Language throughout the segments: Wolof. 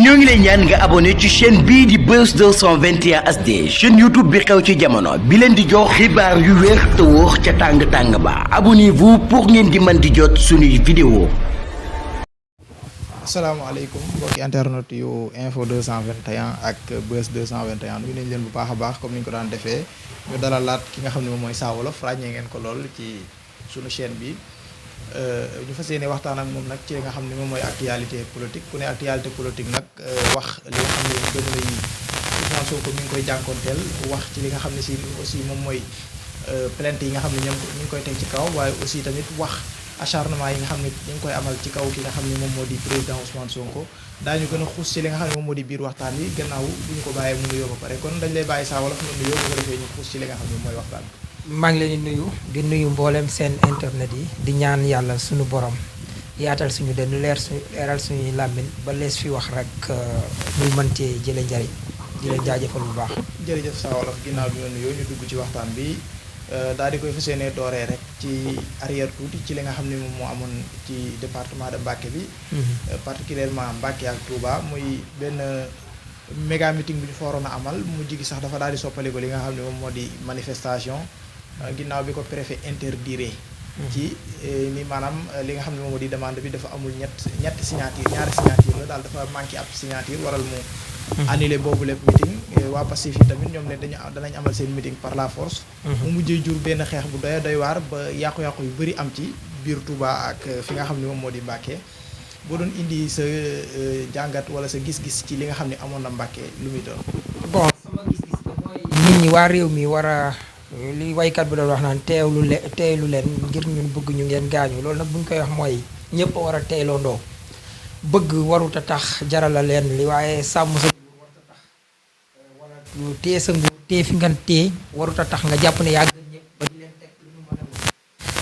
ñoo ngi lay ñaan nga abonné ci chaîne bii di Buzz 221 HD chaîne YouTube bi xew ci jamono bi leen di jox xibaar yu wér te wóor ca tàng-tàng ba abonnez-vous pour ngeen di mën di jot suñuy vidéo. asalaamaaleykum mbokki internet yu info 221 ak Buzz 221 nuyu nañ leen bu baax a baax comme ni ñu ko daan defee ñu dalalaat ki nga xam ne moom mooy Saa Wolof ràññee ngeen ko lool ci sunu chaîne bi. ñu fas yéene waxtaan ak moom nag ci li nga xam ne moom mooy actualité politique ku ne actualité politique nag wax li nga xam ne jamono yi Ousmane Sonko mi ngi koy jànkoonteel wax ci li nga xam ne si aussi moom mooy plainte yi nga xam ne ñoom ñu ngi koy teg ci kaw waaye aussi tamit wax acharnement yi nga xam ne ñu ngi koy amal ci kaw ki nga xam ne moom moo di président Ousmane Sonko daañu gën a xuus ci li nga xam ne moom moo di biir waxtaan wi gannaaw bu ñu ko bàyyee mu nuyoo ba pare kon dañ lay bàyyi Saa Wolof mu nuyoo bu ko defee ñu xuus ci li nga xam ne mooy waxtaan bi. maa ngi leen di nuyu mboolem seen internet yi di ñaan yàlla suñu borom yaatal suñu dënn leeral suñuy làmmiñ ba lees fi wax rek ñu mën cee jële njariñ di leen jaajëfal bu baax. jërëjëf Saa Wolof ginnaaw bi nga nuyoo ñu dugg ci waxtaan bi daal di koy fas yéene dooree rek ci arrière tuuti ci li nga xam ne moom moo amoon ci département de Mbacké bi. particulièrement Mbacké ak Touba muy benn méga meeting bu ñu fa waroon a amal mu jigi sax dafa daal di soppaliku li nga xam ne moom moo di manifestation. ginnaaw bi ko préfet interdire ci ni maanaam li nga xam ne moom moo di demande bi dafa amul ñetti signature ñaari signature la daal dafa manqué ab signature waral mu annulé boobu lépp meeting waa Pastef yi tamit ñoom ne danañ amal seen meeting par la force mu mujjee jur benn xeex bu doy waar ba yàqu-yàqu yu bëri am ci biir Touba ak fi nga xam ne moom moo di Mbacké boo doon indi sa jàngat wala sa gis-gis ci li nga xam ne amoon na Mbacké lu muy doon. Bon sama gis-gis mooy nit ñi waa réew mi war a li waykat bi doon wax naan teeylu leen ngir ñun bëgg ñu ngeen gaañu loolu nag bu ñu koy wax mooy ñëpp a war a teeyloo ndoo bëgg warut a tax jarala leen li waaye sàmm sa nguur warut a tax wala téye sa nguur téye fi nga téye warut a tax nga jàpp ne yaa gën ñëpp ba di leen teg lu ñu mën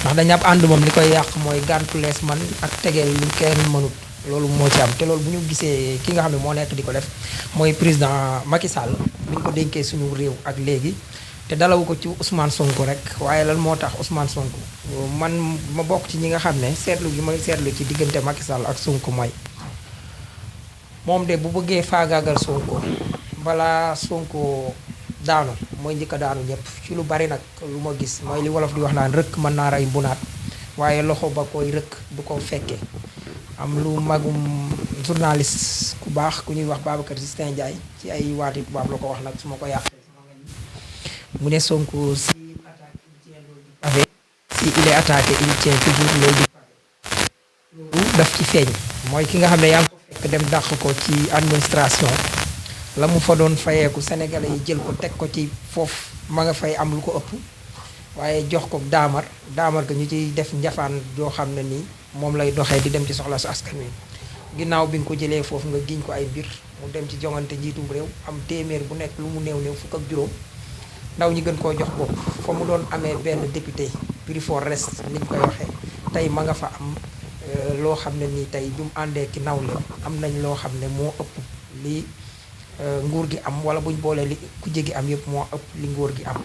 a ndax dañu ab ànd moom li koy yàq mooy gàntu lees man ak tegeel lu kenn mënut loolu moo ci am te loolu bu ñu gisee ki nga xam ne moo nekk di ko def mooy président Macky Sall bi ñu ko dénkee suñu réew ak léegi te dalawu ko ci Ousmane Sonko rek waaye lan moo tax Ousmane Sonko man ma bokk ci ñi nga xam ne seetlu gi may seetlu ci diggante Macky Sall ak Sonko mooy moom de bu bëggee faagaagal Sonko balaa Sonko daanu mooy njëkk a daanu ñëpp ci lu bari nag lu ma gis mooy li wolof di wax naan rëkk mën naa rey mbunaat waaye loxo ba koy rëkk du ko fekkee am lu magum journaliste ku baax ku ñuy wax Babacar Justin Ndiaye ci ay waati tubaab la ko wax nag su ma ko yàqee mu ne Sonko si il attaque il tient l'œil du pavé si il est attaqué il tient toujours l'œil du pavé loolu daf ci feeñ mooy ki nga xam ne yaa ngi ko fekk dem dàq ko ci administration la mu fa doon fayeeku sénégalais yi jël ko teg ko ci foofu ma nga fay am lu ko ëpp waaye jox ko daamar ga ñu ciy def njafaan joo xam ne nii moom lay doxee di dem ci soxla su askan wi ginnaaw bi nga ko jëlee foofu nga giñ ko ay mbir mu dem ci jongante njiitum réew am téeméer bu nekk lu mu néew fukk ak juróom ndaw ñi gën koo jox bopp fa mu doon amee benn député prix for reste ni ñu koy waxee tey ma nga fa am loo xam ne nii tey bi mu àndee ki nawle am nañ loo xam ne moo ëpp li nguur gi am wala buñ boolee li ku jégi am yëpp moo ëpp li nguur gi am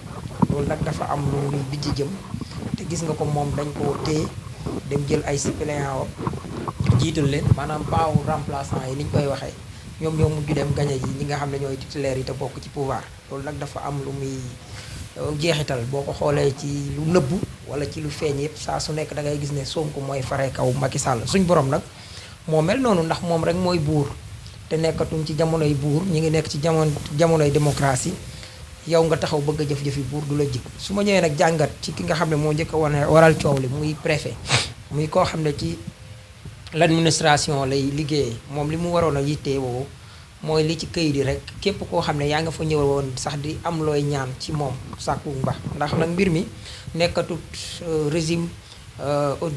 loolu nag dafa am lu muy bijji jëm te gis nga ko moom dañ koo téye dem jël ay suppléant wam jiital leen maanaam baawu remplaçant yi ni ñu koy waxee ñoom ñoo mujj dem gañe ji ñi nga xam ne ñooy titulaire yi te bokk ci pouvoir loolu nag dafa am lu muy jeexital boo ko xoolee ci lu nëbbu wala ci lu feeñ yëpp saa su nekk da ngay gis ne Sonko mooy fare kaw Macky Sall suñ borom nag moo mel noonu ndax moom rek mooy buur te nekkatuñ ci jamonoy buur ñi ngi nekk ci jamonoy démocratie yow nga taxaw bëgg a jëf-jëfi buur du la jik su ma ñëwee nag jàngat ci ki nga xam ne moo njëkk a waral coow li muy préfet muy koo xam ne ci l'administration lay liggéeyee moom li mu waroon a yittee woo mooy li ci këyit yi rek képp koo xam ne yaa nga fa ñëw woon sax di am looy ñaan ci moom sàkku mba ndax nag mbir mi nekkatut régime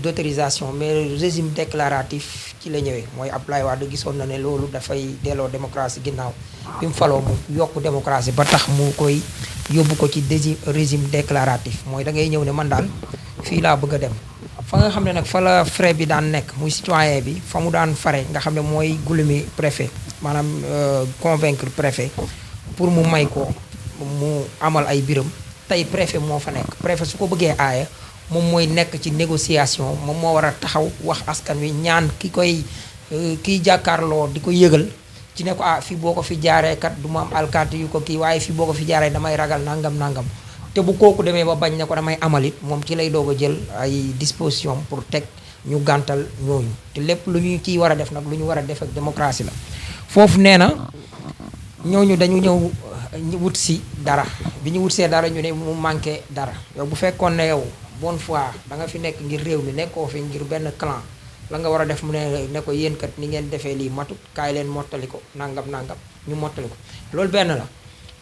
d'autorisation mais régime déclaratif ci la ñëwee mooy Abdoulaye Wade gisoon na ne loolu dafay delloo démocratie ginnaaw bi mu faloo mu yokk démocratie ba tax mu koy yóbbu ko ci régime déclaratif mooy da ngay ñëw ne man daal fii laa bëgg a dem fa nga xam ne nag fa la frais bi daan nekk muy citoyen bi fa mu daan fare nga xam ne mooy gulumi préfet maanaam convaincre préfet pour mu may ko mu amal ay biram tey préfet moo fa nekk préfet su ko bëggee aaya moom mooy nekk ci négociation moom moo war a taxaw wax askan wi ñaan kiy jàkkaarloo di ko yëgal ci ne ko fii boo ko fi jaaree kat du ma am alkaati yu ko kii waaye fii boo ko fi jaaree damay ragal nangam nangam te bu kooku demee ba bañ ne ko damay amalit moom ci lay doog a jël ay disposition pour teg ñu gàntal ñooñu te lépp lu ñu ciy war a def nag lu ñu war a def ak démocratie la foofu nee na ñooñu dañu ñëw wut si dara bi ñu wut see dara ñu ne mu manqué dara yow bu fekkoon ne yow bonne foi da nga fi nekk ngir réew mi nekkoo fi ngir benn clan la nga war a def mu ne ko yéen kat ni ngeen defee lii matut kaay leen mottali ko nangam nangam ñu mottali ko loolu benn la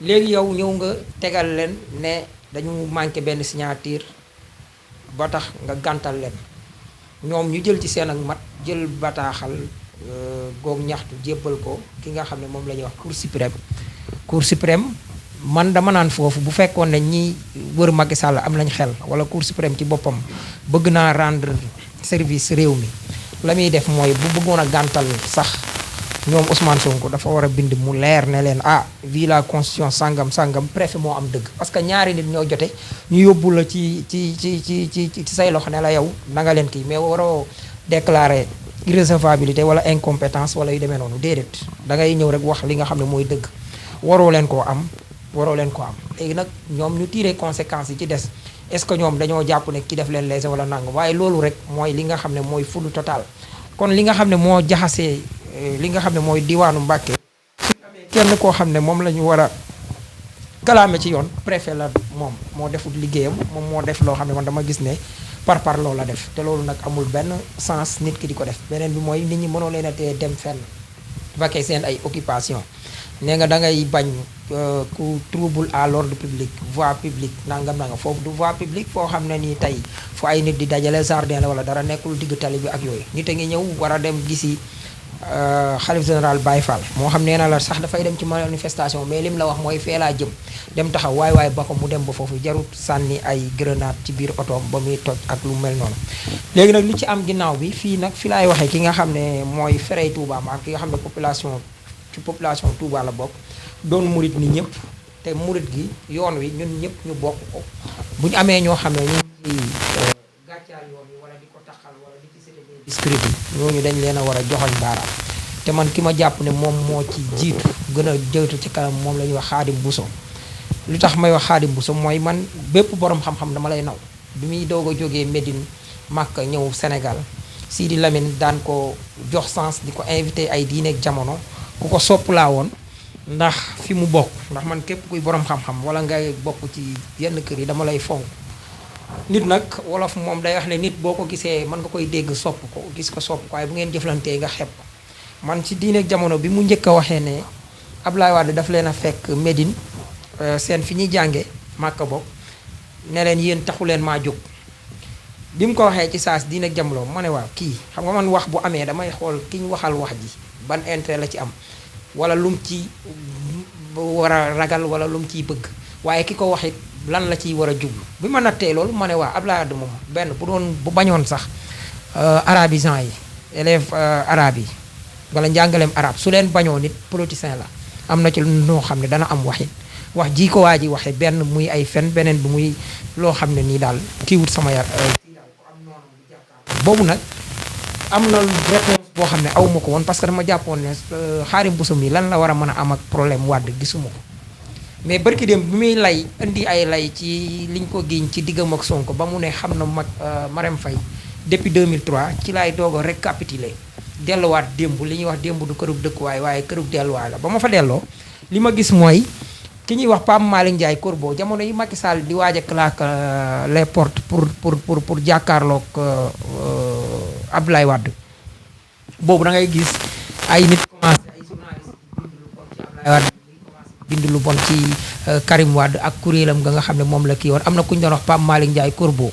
léegi yow ñëw nga tegal leen ne dañu manqué benn signature ba tax nga gàntal leen ñoom ñu jël ci seen ak mat jël bataaxal goog ñaxtu jébbal ko ki nga xam ne moom la ñuy wax cour suprême man dama naan foofu bu fekkoon ne ñi wër Macky Sall am nañ xel wala cour suprême ci boppam bëgg naa rendre service réew mi la muy def mooy bu bëggoon a gàntal sax ñoom Ousmane Sonko dafa war a bind mu leer ne leen vu la constitution sangam sangam préfet moo am dëgg parce que ñaari nit ñoo jote ñu yóbbu la ci say loxo ne la yow na nga leen kii mais waroo déclarer irrecevabilité wala incompétence wala yu demee noonu déedéet da ngay ñëw rek wax li nga xam ne mooy dëgg waroo leen koo am léegi nag ñoom ñu tiré conséquences yi ci des est-ce que ñoom dañoo jàpp ne ki def leen léegi wala nangam waaye loolu rek mooy li nga xam ne mooy fulu total kon li nga xam ne moo jaxasee li nga xam ne mooy diwaanu Mbàkke kenn koo xam ne moom la ñu war a kalaame ci yoon préfet la moom moo defut liggéeyam moom moo def loo xam ne man dama gis ne par loolu la def te loolu nag amul benn sens nit ki di ko def beneen bi mooy nit ñi mënoo leen a tee dem fenn vaquer seen ay occupation nee nga da ngay bañ ku trouble à l'ordre public voie publique nangam foofu du voie publique foo xam ne nii tey fu ay nit di dajale jardin la wala dara nekkul digg tali bi ak yooyu nit a ngi ñëw war a dem gisi xalif général Baye Fall moo xam nee na la sax dafay dem ci manifestation mais lim la wax mooy fee laa jëm dem taxaw waay ba ko mu dem ba foofu jarut sànni ay grenade ci biir otoom ba muy toj ak lu mel noonu léegi nag li ci am ginnaaw bi fii nag fi laay waxee ki nga xam ne mooy Ferey Touba ma ki nga xam ne population Touba la bokk doon murit ni ñëpp te murit gi yoon wi ñun ñëpp ñu bokk ko bu ñu amee ñoo xam ne ñu ngi gàccaal yoon wi wala di ko taxal wala di ci séddale discrédit bi ñooñu dañ leen a war a joxoñ baaraam te man ki ma jàpp ne moom moo ci jiitu gën a jëwtu ci kanam moom la ñuy wax Xaadim Buso lu tax may wax Xaadim Buso mooy man bépp borom xam-xam dama lay naw bi muy doog a jógee Médine Màkka ñëw Sénégal Sidi Lamine daan ko jox sens di ko invité ay diine ak jamono ku ko sopp laa woon ndax fi mu bokk ndax man képp kuy borom xam-xam wala ngay bokk ci yenn kër yi dama lay fonk nit nag wolof moom day wax ne nit boo ko gisee mën nga koy dégg sopp ko gis ko sopp ko waaye bu ngeen jëflantee nga xeeb ko man ci diine ak jamono bi mu njëkk a waxee ne Abdoulaye Wade daf leen a fekk Médine seen fi ñuy jànge Màkka bokk ne leen yéen taxu leen maa jóg bi mu ko waxee ci saas diine ak jamono ma ne waaw kii xam nga man wax bu amee damay xool ki ñu waxal wax ji ban intérêt la ci am wala lum ci war a ragal wala lum ciy bëgg waaye ki ko waxit lan la ciy war a jublu bi ma nattee loolu ma ne waa Abdoulaye Wade moom benn bu bañoon sax arabisants yi élèves arabes yi wala njàngaleem arabe su leen bañoon nit politicien la am na ci noo xam ne dana am waxin wax ji ko waa ji waxe benn muy ay fen beneen bi muy loo xam ne nii daal kiiwut sama yar boobu nag am na réponse boo xam ne awuma ko woon parce que dama jàppoon ne Xaadim Buso mi lan la war a mën a am ak problème Wade gisuma ko mais barki dem bi muy lay indi ay lay ci liñ ko giiñ ci diggam ak Sonko ba mu ne xam na mag Marème Faye depuis 2003 ci laay doog a récapituler delluwaat démb li ñuy wax démb du kërug dëkkuwaay waaye kërug delluwaay la ba ma fa delloo li ma gis mooy ki ñuy wax Pape Malick Ndiaye Corbeau jamono yi Macky Sall di waaj a claque les portes pour jàkkaarloog Abdoulaye Wade boobu da ngay gis ay nit commencé ay journaliste bind lu bon ci Karim Wade ak kuréelam nga xam ne moom la kii woon am na ku ñu doon wax Pape Malick Ndiaye Corbeau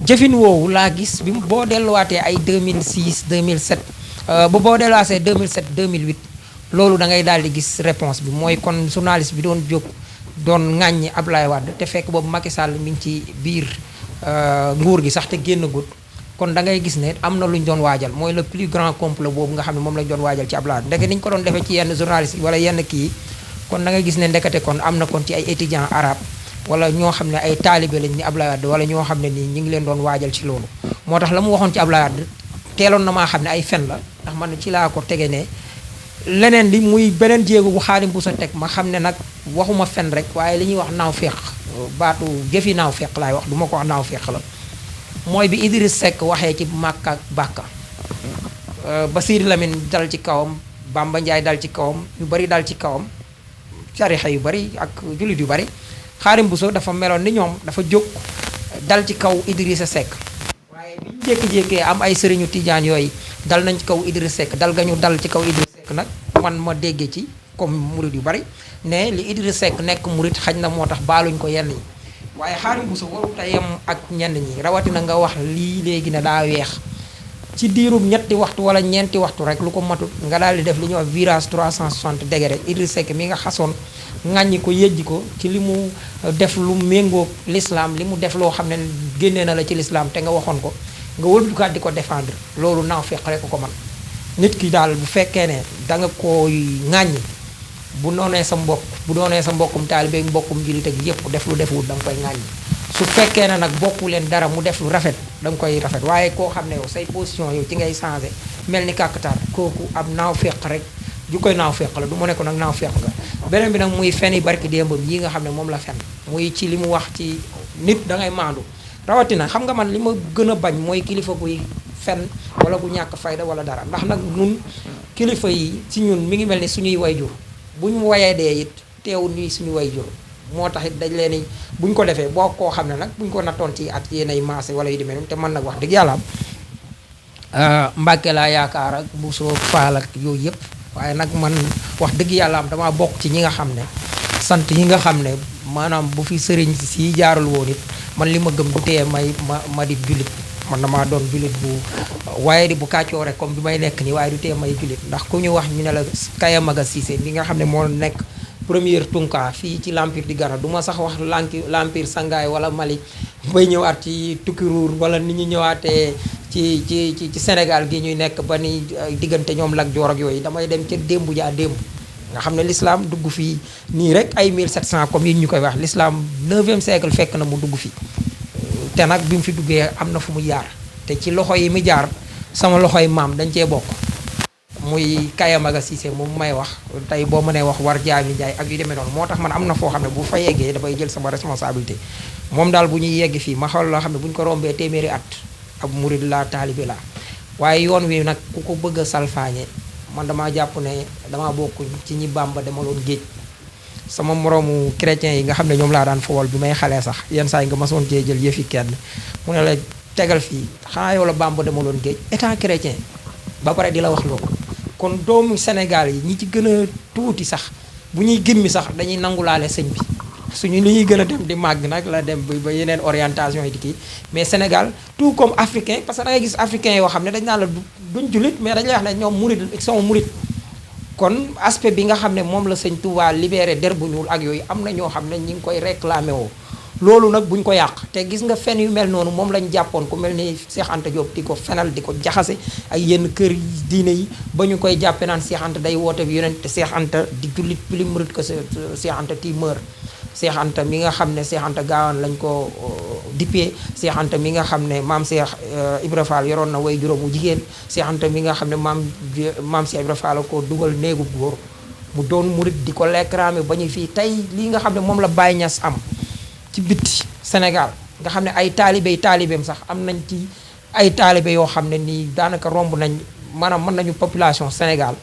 jëfin woowu laa gis bi boo delluwaatee ay 2006 2007 ba boo delluwaatee 2007 2008 loolu da ngay daal di gis réponse bi mooy kon journaliste bi doon jóg doon ŋàññi Abdoulaye Wade te fekk boobu Macky Sall mi ngi ci biir nguur gi sax te génn gut kon da ngay gis ne am na lu ñu doon waajal mooy le plus grand complot boobu nga xam ne moom lañu doon waajal ci Abdoulaye Wade ndeke ni ñu ko doon defee ci yenn journaliste yi wala yenn kii kon da ngay gis ne ndekete kon am na kon ci ay étudiants arabes wala ñoo xam ne ay taalibe lañ ni Abdoulaye Wade wala ñoo xam ne nii ñi ngi leen doon waajal ci loolu moo tax la mu waxoon ci Abdoulaye Wade teeloon na maa xam ne ay fen la ndax man ci laa ko tege ne leneen li muy beneen jéego bu Xaadim Bousso teg ma xam ne nag waxuma fen rek waaye li ñuy wax naaw féq baatu jëfi naaw féq laay wax du ma ko wax naaw féq la mooy bi Idriss Seck waxee ci Màkka ak Bàkka ba Sidy Lamine dal ci kawam Bamba Ndiaye dal ci kawam yu bari dal ci kawam tarixa yu bari ak jullit yu bari Xaadim Bousso dafa meloon ni ñoom dafa jóg dal ci kaw Idrissa Seck waaye bi ñu jékki-jékkee am ay sëriñu tijaan yooyu dal nañ ci kaw Idriss Seck dal ga ñu dal ci kaw Idriss Seck nag man ma déggee ci comme murit yu bari ne li Idriss Seck nekk murit xaj na moo tax baaluñ ko yenn yi waaye Xaadim Bousso warut a yem ak ñenn ñi rawatina nga wax lii léegi ne daa weex ci diirum ñetti waxtu wala ñeenti waxtu rek lu ko matut nga daal di def li ñuy wax virage 360 degré Idriss Seck mi nga xasoon ŋàññi ko yëjji ko ci li mu def lu méngoog l'islam li mu def loo xam ne génnee na la ci l'islam te nga waxoon ko nga wëlbukaat di ko défendre loolu naaw fekk rek ko man nit ki daal bu fekkee ne da nga koy ŋàññi bu doonee sa mbokk bu doonee sa mbokkum taalibe mbokkum jullit ak yépp def lu deful da nga koy ŋàññi su fekkee ne nag bokku leen dara mu def lu rafet da nga koy rafet waaye koo xam ne yow say position yow ci ngay changé mel ni kàkkatar kooku ab naaw fekk rek ju koy naaw fekk la du mu ne ko nag naaw fekk nga beneen bi nag muy fen yi barki démbam yi nga xam ne moom la fen muy ci li mu wax ci nit da ngay maandu rawatina xam nga man li ma gën a bañ mooy kilifa guy fen wala gu ñàkk fayda wala dara ndax nag ñun kilifa yi ci ñun mi ngi mel ni suñuy wayjur bu ñu wayee dee it teewul ñuy suñu wayjur moo tax it dañ leen ni buñ ko defee boo koo xam ne nag buñ ko nattoon ci at yéenay maase wala yu demee noonu te man nag wax dëgg yàlla am Mbàkke laa yaakaar ak Bousso Faal ak yooyu yëpp waaye nag man wax dëgg yàlla am dama bokk ci ñi nga xam ne sant yi nga xam ne maanaam bu fi sëriñ si jaarul woon it man li ma gëm du tee ma di jullit man damaa doon jullit bu waaye di bu kàccoo rek comme bi may nekk nii waaye du tee may jullit ndax ku ñu wax ñu ne la Kaya Maga Cissé bi nga xam ne moo nekk première tunka fii ci l'empire di Ghana du ma sax wax l'empire Sangaay wala Mali bay ñëwaat ci Tukiruur wala ni ñu ñëwaatee ci Sénégal gi ñuy nekk ba ni diggante ñoom Lat Joor ak yooyu damay dem ca démb jaa démb nga xam ne l'islam dugg fii nii rek ay 1700 comme yi ñu koy wax l'islam 9e siècle fekk na mu dugg fii te nag bi mu fi duggee am na fu mu jaar te ci loxo yi mu jaar sama loxoy maam dañ cee bokk muy Kaya Maga Cissé moom may wax tey boo mënee wax war jaami Njaay ak yu demee noonu moo tax man am na foo xam ne bu fa yeggee dafay jël sama responsabilité moom daal bu ñuy yegg fii ma xool loo xam ne bu ñu ko rombee téeméeri at ab murid laa taalibe laa waaye yoon wi nag ku ko bëgg a salfaañe man damaa jàpp ne damaa bokk ci ñi Bàmba demaloon géej sama moroomu chrétien yi nga xam ne ñoom laa daan fowal bi may xalee sax yenn saa yi nga masoon cee jël yëfi kenn mu ne la tegal fii xanaa yow la Bàmba demaloon géej étant chrétien ba pare di la wax loolu kon doomu Sénégal yi ñi ci gën a tuuti sax bu ñuy gimmi sax dañuy nangulaale sëñ bi suñu li ñuy gën a dem di màgg nag la dem ba yeneen orientation yi di kii mais Sénégal tout comme africain parce que da ngay gis africain yoo xam ne dañ naan la duñ jullit mais dañ lay wax ne ñoom murit sont murit kon aspect bi nga xam ne moom la sëñ Touba libéré der bu ñuul ak yooyu am na ñoo xam ne ñi ngi koy réclamé woo loolu nag buñ ko yàq te gis nga fen yu mel noonu moom lañ jàppoon ku mel ni Cheikh Anta Diop di ko fenal di ko jaxase ak yenn kër diine yi ba ñu koy jàppe naan Cheikh Anta day woote bi yonent te Cheikh Anta di jullit plus murit que Cheikh Anta ti meur Cheikh Anta mi nga xam ne Cheikh Anta Gaawaan lañ ko dippee Cheikh Anta mi nga xam ne maam Cheikh Ibra Fall yoroon na way juróomu jigéen Cheikh Anta mi nga xam ne maam Cheikh Ibra Fall ko dugal néegu góor mu doon murit di ko lekkaraame ba ñu fii tey lii nga xam ne moom la Baye Niass am ci biti Sénégal nga xam ne ay taalibeem sax am nañ ci ay taalibe yoo xam ne nii daanaka romb nañ maanaam mën nañu population Sénégal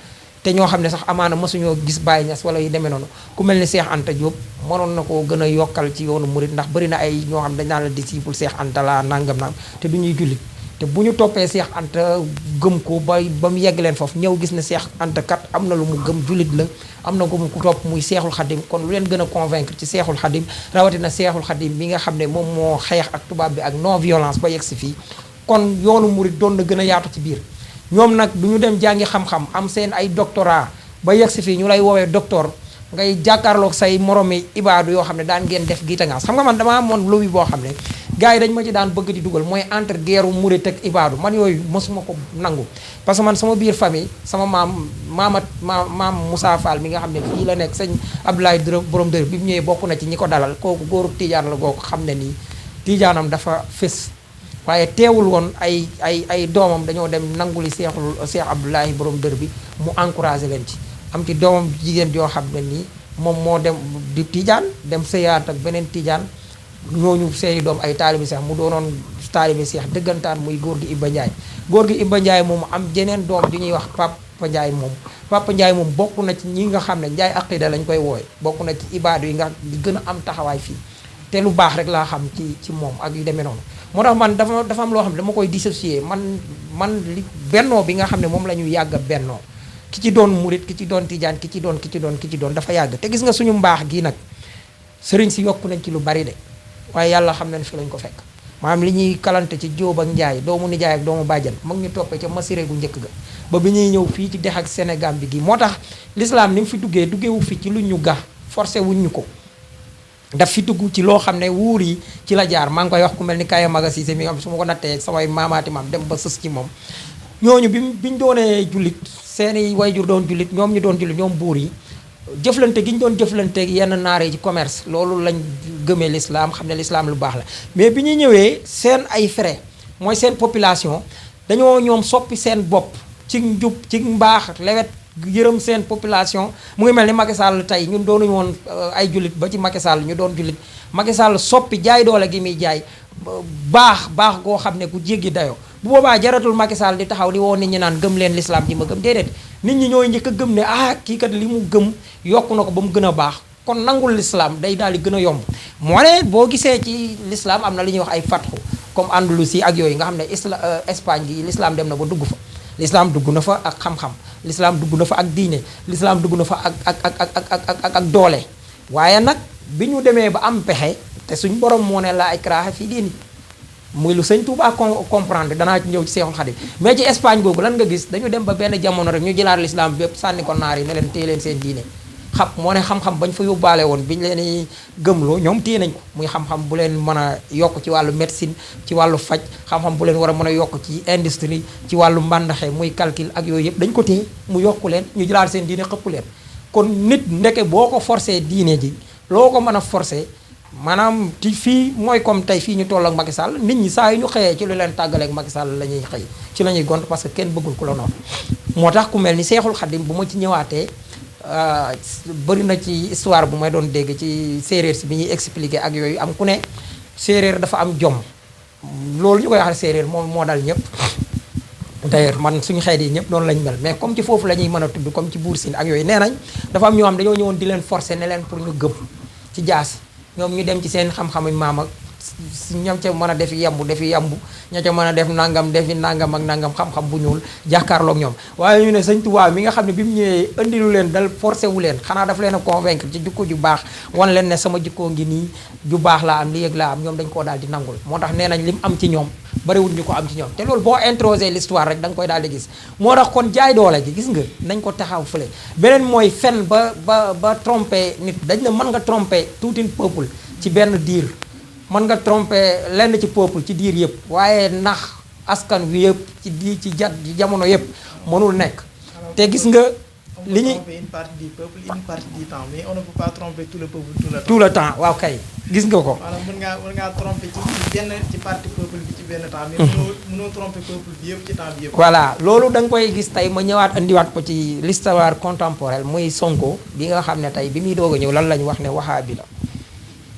te ñoo xam ne sax amaana mësuñoo gis Baye Niass wala yu demee noonu ku mel ni Cheikh Anta Diop mënoon na koo gën a yokkal ci yoonu murit ndax bari na ay ñoo xam ne dañ naan la disciple Cheikh Anta la nangam naam te du ñuy jullit te bu ñu toppee Cheikh Anta gëm ko ba mu yegg leen foofu ñëw gis ne Cheikh Anta kat am na lu mu gëm jullit la am na ko mu topp muy Seexul Xadim kon lu leen gën a convaincre ci Seexul Xadim rawatina Seexul Xadim bi nga xam ne moom moo xeex ak tubaab bi ak non violence ba yegg si fii kon yoonu murit doon na gën a yaatu ci biir ñoom nag du ñu dem jàngi xam-xam am seen ay doctorat ba yegg si fii ñu lay woowee docteur ngay jàkkaarloog say moromi ibaadu yoo xam ne daan ngeen def giitangaas xam nga man dama amoon lobby boo xam ne gars yi dañ ma ci daan bëgg di dugal mooy entre guerre murit ak ibaadu man yooyu mosuma ko nangu parce que man sama biir famille sama maam Moussa Fall mi nga xam ne fii la nekk sëñ Abdoulaye borom dër bi mu ñëwee bokk na ci ñi ko dalal kooku góorub tiijaan la goo ko xam ne nii tiijaanam dafa fés waaye teewul woon ay doomam dañoo dem nanguli Cheikh Abdoulaye borom dër bi mu encouragé leen ci am ci doomam jigéen joo xam ne nii moom moo dem di tijaan dem sëyaat ak beneen tijaan ñooñu seeni doom ay taalibi seex mu doonoon taalibi seex dëggantaan muy góor gi Ibba Ndiaye góor gi Ibba Ndiaye moom am jeneen doom ju ñuy wax Papa Ndiaye moom Papa Ndiaye moom bokk na ci ñi nga xam ne Ndiaye aqida lañ koy wooye bokk na ci ibaadu yi nga di gën a am taxawaay fii te lu baax rek laa xam ci moom ak yu demee noonu moo tax man dafa am loo xam ne dama koy dissocier man li bennoo bi nga xam ne moom la ñu yàgg a bennoo ki ci doon murit ki ci doon tijaan ki ci doon dafa yàgg te gis nga suñu mbaax gi nag sëriñ si yokku nañ ci lu bari de waaye yàlla xam nañ fi lañ ko fekk maanaam li ñuy kalante ci Jóob ak Njaay doomu nijaay ak doomu bàjjan mag ñu toppee ca masiré gu njëkk ga ba bi ñuy ñëw fii ci dex ak Sénégal bi gi moo tax l'islam ni mu fi duggeewu fi ci lu ñu ga forcé wuñ ñu ko daf fi dugg ci loo xam ne wuur yi ci la jaar maa ngi koy wax ku mel ni Kaya Maga Cissé mi nga xam su ma ko nattee samay maamaati maam dem ba sës ci moom ñooñu biñ doonee jullit seeni wayjur doon jullit ñoom ñu doon jullit ñoom buur yi jëflante gi ñu doon jëflante yenn naar yi ci commerce loolu lañ gëmee l'islam xam ne l'islam lu baax la mais bi ñuy ñëwee seen ay frais mooy seen population dañoo ñoom soppi seen bopp ci njub ci mbaax lewet yërëm seen population mu ngi mel ni Macky Sall tey ñun doonuñu woon ay jullit ba ci Macky Sall ñu doon jullit Macky Sall soppi jaay doole gi muy jaay baax goo xam ne ku jéggi dayoo bu boobaa jaratul Macky Sall di taxaw di woo nit ñi naan gëm leen l'islam ji ma gëm déedéet nit ñi ñooy njëkk a gëm ne kii kat li mu gëm yokku na ko ba mu gën a baax kon nangul l'islam day daal di gën a yomb moo ne boo gisee ci l'islam am na li ñuy wax ay fatxu comme Andalousie ak yooyu nga xam ne Espagne gi l'islam dem na ba dugg fa l'islam dugg na fa ak xam-xam l'islam dugg na fa ak diine l'islam dugg na fa ak doole waaye nag bi ñu demee ba am pexe te suñ borom moo ne laa ikraaha fii diini muy lu sëñ Touba comprendre danaa ci ñëw ci Seexul Xadim mais ci Espagne googu lan nga gis dañu dem ba benn jamono rek ñu jëlaat l'islam bépp sànni ko naar yi ne leen téye leen seen diine moo ne xam-xam bañ fa yóbbaale woon biñu leen di gëmloo ñoom téye nañ ko muy xam-xam bu leen mën a yokk ci wàllu médecine ci wàllu faj xam-xam bu leen war a mën a yokk ci industrie ci wàllu mbàndaxe muy calcul ak yooyu yëpp dañ ko téye mu yokku leen ñu jëlaat seen diine xëpp leen kon nit ndeke boo ko forcé diine ji loo ko mën a forcé maanaam ci fii mooy comme tey fii ñu toll ak Macky Sall nit ñi saa yu ñu xëyee ci lu leen tàggaleeg Macky Sall la ñuy xëy ci la ñuy gont parce que kenn bëggul ku la noonu moo tax ku mel ni Seexul Xadim bu ma ci ñëwaatee bëri na ci histoire bu may doon dégg ci séeréer si bi ñuy expliqué ak yooyu am ku ne séeréer dafa am jom loolu ñu koy wax séeréer moo dal ñëpp d'ailleurs man suñu xeet yi ñëpp noonu lañ mel mais comme ci foofu la ñuy mën a tudd comme ci Buur Siin ak yooyu nee nañ dafa am ñoo xam dañoo ñëwoon di leen forcer ne leen pour ñu gëm ci jaas ñoom ñu dem ci seen xam-xamu maam ak ñoom ca mën a defi yembu ña ca mën a def nangam defi nangam ak nangam xam-xam bu ñuul jàkkaarloog ñoom waaye ñu ne sëñ Tuubaa mi nga xam ne bi mu ñëwee indilu leen dal forcé wu leen xanaa dafa leen a convaincre ci jikko ju baax wan leen ne sama jikkoo ngi nii ju baax laa am li yëg laa am ñoom dañ koo daal di nangul moo tax nee nañ lim am ci ñoom bariwul ñu ko am ci ñoom te loolu boo introsé l'histoire rek da nga koy daal di gis moo tax kon jaay doole gi gis nga nañ ko taxaw fële beneen mooy fen ba trompé nit dañ ne mën nga trompé tout un peuple ci benn diir mën nga trompé lenn ci peuple ci diir yëpp waaye nax askan wi yëpp ci jamono yëpp mënul nekk te gis nga li ñuy tromper une partie du peuple une partie du temps mais on ne peut pas tromper tout le peuple tout le temps waaw kay gis nga ko maanaam mën ngaa tromper ci partie peuple bi ci benn temps mais mënoo tromper peuple bi yëpp ci temps bi yëpp voilà loolu da nga koy gis tey ma ñëwaat andiwaat ko ci l'histoire contemporaine muy Sonko bi nga xam ne tey bi muy doog a ñëw lan lañu wax ne wahaabi la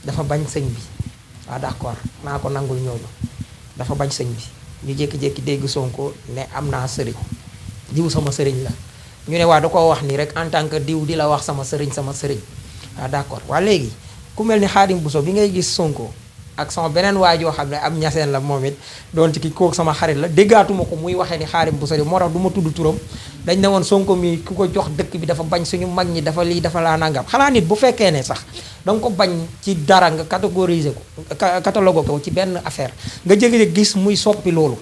dafa bañ sëñ bi waaw d'accord naa ko nangul ñooñu dafa bañ sëñ bi ñu jékki-jékki dégg Sonko ne am naa sëriñ diw sama sëriñ la ñu ne waa da koo wax nii rek en tant que diw di la wax sama sëriñ waaw d'accord waa léegi ku mel ni Xaadim Bousso bi ngay gis Sonko ak sama beneen waay joo xam ne am ñaseen la moom it doon ci ki kooku sama xarit la déggaatuma ko muy waxee ni Xaadim Bousso di moo tax du ma tudd turam dañ ne woon Sonko mi ku ko jox dëkk bi dafa bañ suñu mag ñi dafa lii dafa laa nangam xanaa nit bu fekkee ne sax danga ko bañ ci dara nga catégoriser ko catalogue ko ci benn affaire nga jégi gis muy soppi loolu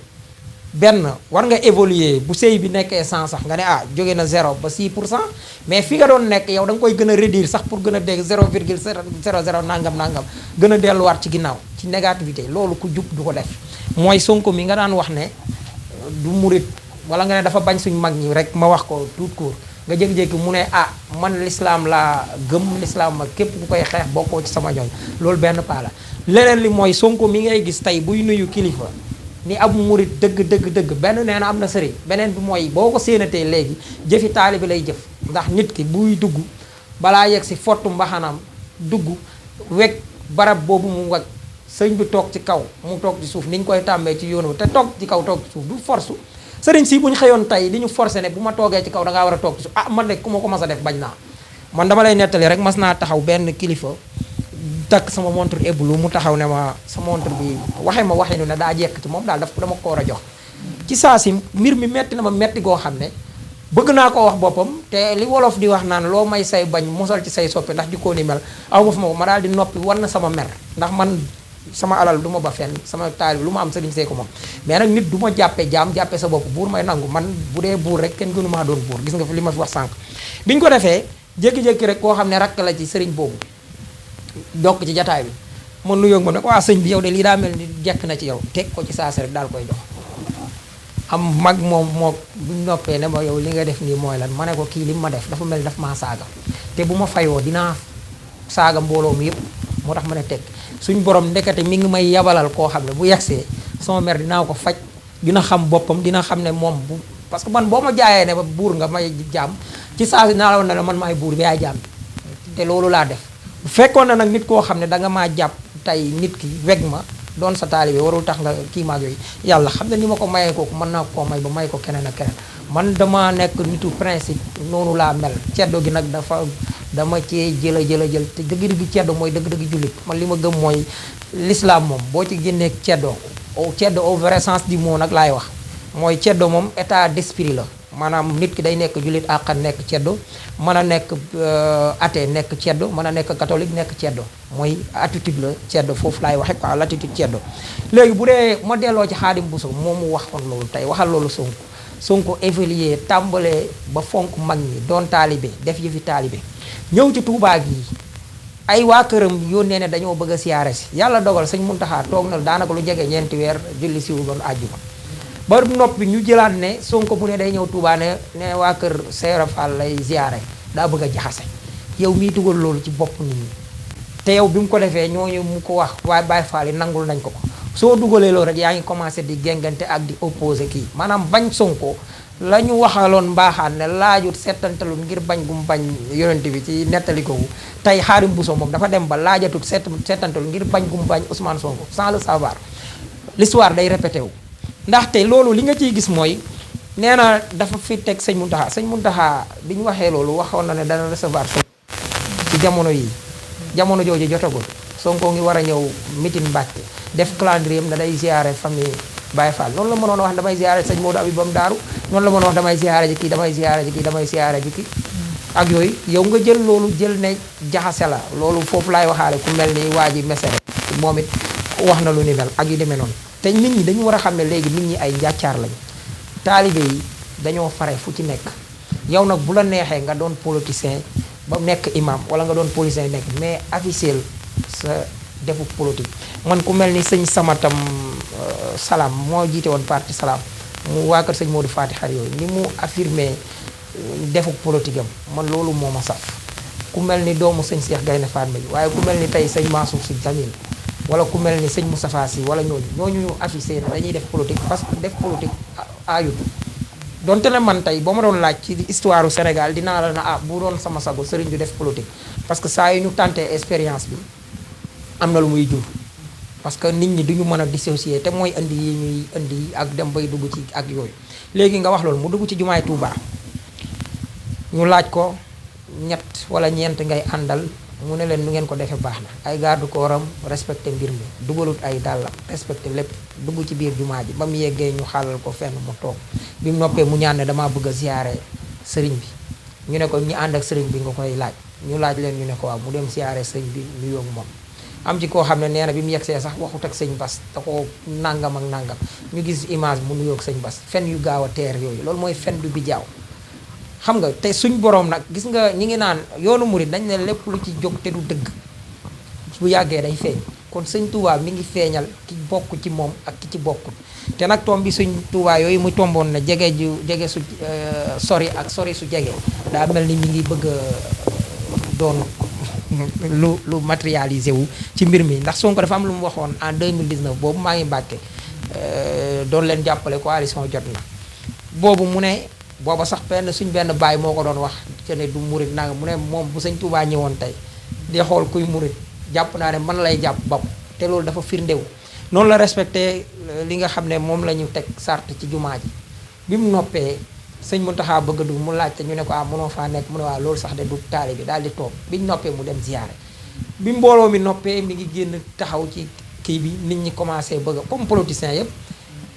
benn war nga évoluer bu sëy bi nekkee 100 sax nga ne jóge na 0 ba 6 pour cent mais fi nga doon nekk yow da nga koy gën a réduire sax pour gën a dégg 0,00 nangam gën a delluwaat ci ginnaaw ci négativité loolu ku jub du ko def mooy Sonko mi nga daan wax ne du murit wala nga ne dafa bañ suñu mag ñi rek ma wax ko tout court nga jékki-jékki mu ne man l'islam laa gëm l'islam ma képp ku koy xeex bokkoo ci sama ñooñ loolu benn paa la leneen li mooy Sonko mi ngay gis tey buy nuyu kilifa ni ab murit dëgg benn nee na am na sëriñ beneen bi mooy boo ko séenatee léegi jëfi taalibe lay jëf ndax nit ki buy dugg balaa yegg si fottu mbaxanam dugg weg barab boobu mu weg sëñ bi toog ci kaw mu toog ci suuf ni ñu koy tàmbee ci yoonu te toog ci kaw toog ci suuf du force sëriñ si bu ñu xëyoon tey di ñu forcé ne bu ma toogee ci kaw da ngaa war a toog ci suuf man de ku ma ko mas a def bañ naa man dama lay nettali rek mas naa taxaw benn kilifa takk sama montre ébulu mu taxaw ne ma sa montre bi waxinu ne daa jekk ci moom daal dama ko war a jox ci saa si mbir mi metti na ma metti goo xam ne bëgg naa ko wax boppam te li wolof di wax naan loo may say bañ mosal ci say soppe ndax dikkoo ni mel aw ma fu ma ko ma daal di noppi war na sama mer ndax man sama alal du ma ba fenn sama taalib lu ma am sëriñ see ko moom mais nag nit du ma jàppe jaam jàppe sa bopp buur may nangu man bu dee buur rek kenn gënu maa doon buur gis nga fi li ma fi wax sànq biñ ko defee jékki-jékki rek koo xam ne rakk la ci sëriñ boobu dokk ci jataay bi ma nuyoo ma ne ko waa sëñ bi yow de lii daa mel ni jekk na ci yow teg ko ci saasi rek daal koy jox am mag moom moo buñ noppee ne ma yow li nga def nii mooy lan ma ne ko kii li ma def dafa mel ni daf maa saaga te bu ma fayoo dinaa saaga mbooloo mi yëpp moo tax ma ne teg suñ borom ndekete mi ngi may yabalal koo xam ne bu yegsee sama mer dinaa ko faj dina xam boppam dina xam ne moom bu parce que man boo ma jaayee ne ba buur nga may jaam ci saasi naa la woon ne la man maay buur bi yaay jaam te loolu laa def bu fekkoon na nag nit koo xam ne danga maa jàpp tey nit ki weg ma doon sa taalibe warul tax nga kii maag yooyu yàlla xam ne ni ma ko mayee kooku mën naa koo may ba may ko keneen ak keneen man dama nekk nitu principe noonu laa mel ceddo gi nag dama cee jël te dëgg-dëgg ceddo mooy dëgg-dëgg jullit man li ma gëm mooy l'islam moom boo ci génnee ceddo au vrai sens du mot nag laay wax mooy ceddo moom état d'esprit la maanaam nit ki day nekk jullit àqan nekk ceddo mën a nekk athée nekk ceddo mën a nekk catholique nekk ceddo mooy attitude la ceddo foofu laay waxe quoi l'attitude ceddo léegi bu dee ma delloo ci Xaadim Buso moom mu waxoon loolu tey waxal loolu Sonko évaluer tàmbalee ba fonk mag ñi doon taalibe def yëfi taalibe ñëw ci Tuubaa gi ay waa këram yónnee ne dañoo bëgg a siyaare si yàlla dogal sëñ Muntaxa toog na daanaka lu jege ñeenti weer julli siwu doon àjjuma ba noppi ñu jëlaat ne Sonko bu ne day ñëw Touba ne waa kër Seera Fall lay ziyaare daa bëgg a jaxase yow miy dugal loolu ci bopp nit ñi te yow bi mu ko defee ñooñu mu ko wax waaye Baye Fall yi nangul nañ ko soo dugalee loolu rek yaa ngi commencé di gengante ak di opposé kii maanaam bañ Sonko la ñu waxaloon mbaaxaan ne laajut settantalu ngir bañ gum bañ yonent bi ci nettali ko tey Xaadim Buso moom dafa dem ba laajatut settantalu ngir bañ gum bañ Ousmane Sonko sans le savoir l'histoire day répété wu ndaxte loolu li nga ciy gis mooy nee na dafa fi teg sëñ Muntaxa bi ñu waxee loolu waxoon na ne dana recevoir ci jamono yi jamono jooju jotagul Sonko ngi war a ñëw mitin Mbàkke def calendrier na day ziare famille Baye Fall noonu la mënoon wax damay ziare sëñ Modou Abib bam daaru noonu la mënoon wax damay ziare ji kii damay ziare ji kii damay ziare ji kii ak yooyu yow nga jël loolu jël ne jaxase la loolu foofu laay waxaale ku mel ni waa ji mesere moom it wax na lu ni mel ak yu demee noonu te nit ñi dañu war a xam ne léegi nit ñi ay njàccaar lañu taalibe yi dañoo fare fu ci nekk yow nag bu la neexee nga doon politicien ba nekk imam wala nga doon politicien nekk mais officiel sa defu politique man ku mel ni sëñ Samatam Salam moo jiite woon parti Salam mu waa kër sëñ Modou Fati xar yooyu ni mu affirmé defu politique am man loolu moo ma saf ku mel ni doomu sëñ Cheikh Gaynde Fatma bi waaye ku mel ni tey sëñ Mansour Sy Djamil wala ku mel ni sëñ Moustapha Sy wala ñooñu affiché na dañuy def politique parce que def politique aayut donte ne man tey ba ma doon laaj ci histoire du Sénégal dinaa la na bu doon sama sago sëriñ du def politique parce que saa yu ñu tenté expérience bi am na lu muy jur parce que nit ñi duñu mën a dissocier te mooy indi yi ñuy indi ak dem bay dugg ci ak yooyu léegi nga wax loolu mu dugg ci jumaay Touba ñu laaj ko ñett wala ñeent ngay àndal mu ne leen nu ngeen ko defee baax na ay garde corps am respecté mbir mi dugalut ay dàllam respecté lépp dugg ci biir jumaa ji ba mu yeggee ñu xàllal ko fenn mu toog bi mu noppee mu ñaan ne damaa bëgg a ziyaare sëriñ bi ñu ne ko ñi ànd ak sëriñ bi nga koy laaj ñu laaj leen ñu ne ko waaw mu dem ziyaare sëriñ bi nuyoo moom am ci koo xam ne nee na bi mu yegsee sax waxut ak sëñ Bas da ko nangam ak nangam ñu gis image mu nuyoo ak sëñ Bas fen yu gaaw a teer yooyu loolu mooy fen du bi jaaw xam nga te suñ borom nag gis nga ñi ngi naan yoonu murid dañ ne lépp lu ci jóg te du dëgg bu yàggee day feeñ kon sëñ Touba mi ngi feeñal ki bokk ci moom ak ki ci bokkul te nag tomb bi sëñ Touba yooyu mu tomboon ne jege su sori ak sori su jege daa mel ni mi ngi bëgg a doon lu matérialisé wu ci mbir mi ndax Sonko dafa am lu mu waxoon en 2019 boobu maa ngi Mbàkke doon leen jàppale coalition jot na boobu mu ne booba sax suñ benn baay moo ko doon wax te ne du murit nanga mu ne moom bu sëñ Touba ñëwoon tey di xool kuy murit jàpp naa ne man lay jàpp bopp te loolu dafa firndewu noonu la respecté li nga xam ne moom la ñu teg sart ci jumaa ji bi mu noppee sëñ Mountakha bëgg a dugg mu laajte ñu ne ko mënoo faa nekk mu ne waa loolu sax de du taali bi daal di toog biñ noppee mu dem ziyaare bi mbooloo mi noppee mi ngi génn taxaw ci kii bi nit ñi commencé bëgg comme politicien yëpp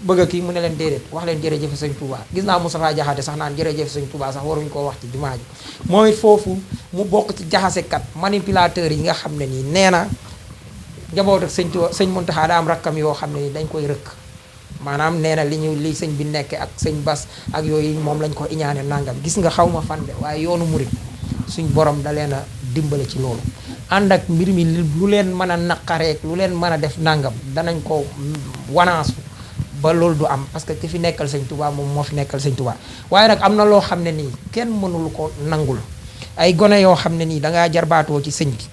bëgg a kii mu ne leen déedéet wax leen jërëjëf sëñ Touba gis naa Moustapha Diakhaté sax naan jërëjëf sëñ Touba sax waruñu koo wax ci jumaa ji moom it foofu mu bokk ci jaxasekat manipulateur yi nga xam ne nii nee na njaboot ak sëñ Mountakha daa am rakkam yoo xam ne ni dañ koy rëkk maanaam nee na li sëñ bi nekke ak sëñ Bas ak yooyu moom lañ ko iñaane nangam gis nga xaw ma fan de waaye yoonu murit suñ borom da leen a dimbale ci loolu ànd ak mbir mi lu leen mën a naqareek lu leen mën a def nangam danañ ko wanaasu ba loolu du am parce que ki fi nekkal sëñ Touba moom moo fi nekkal sëñ Touba waaye nag am na loo xam ne nii kenn mënul ko nangul ay gone yoo xam ne nii dangaa jarbaatoo ci sëñ bi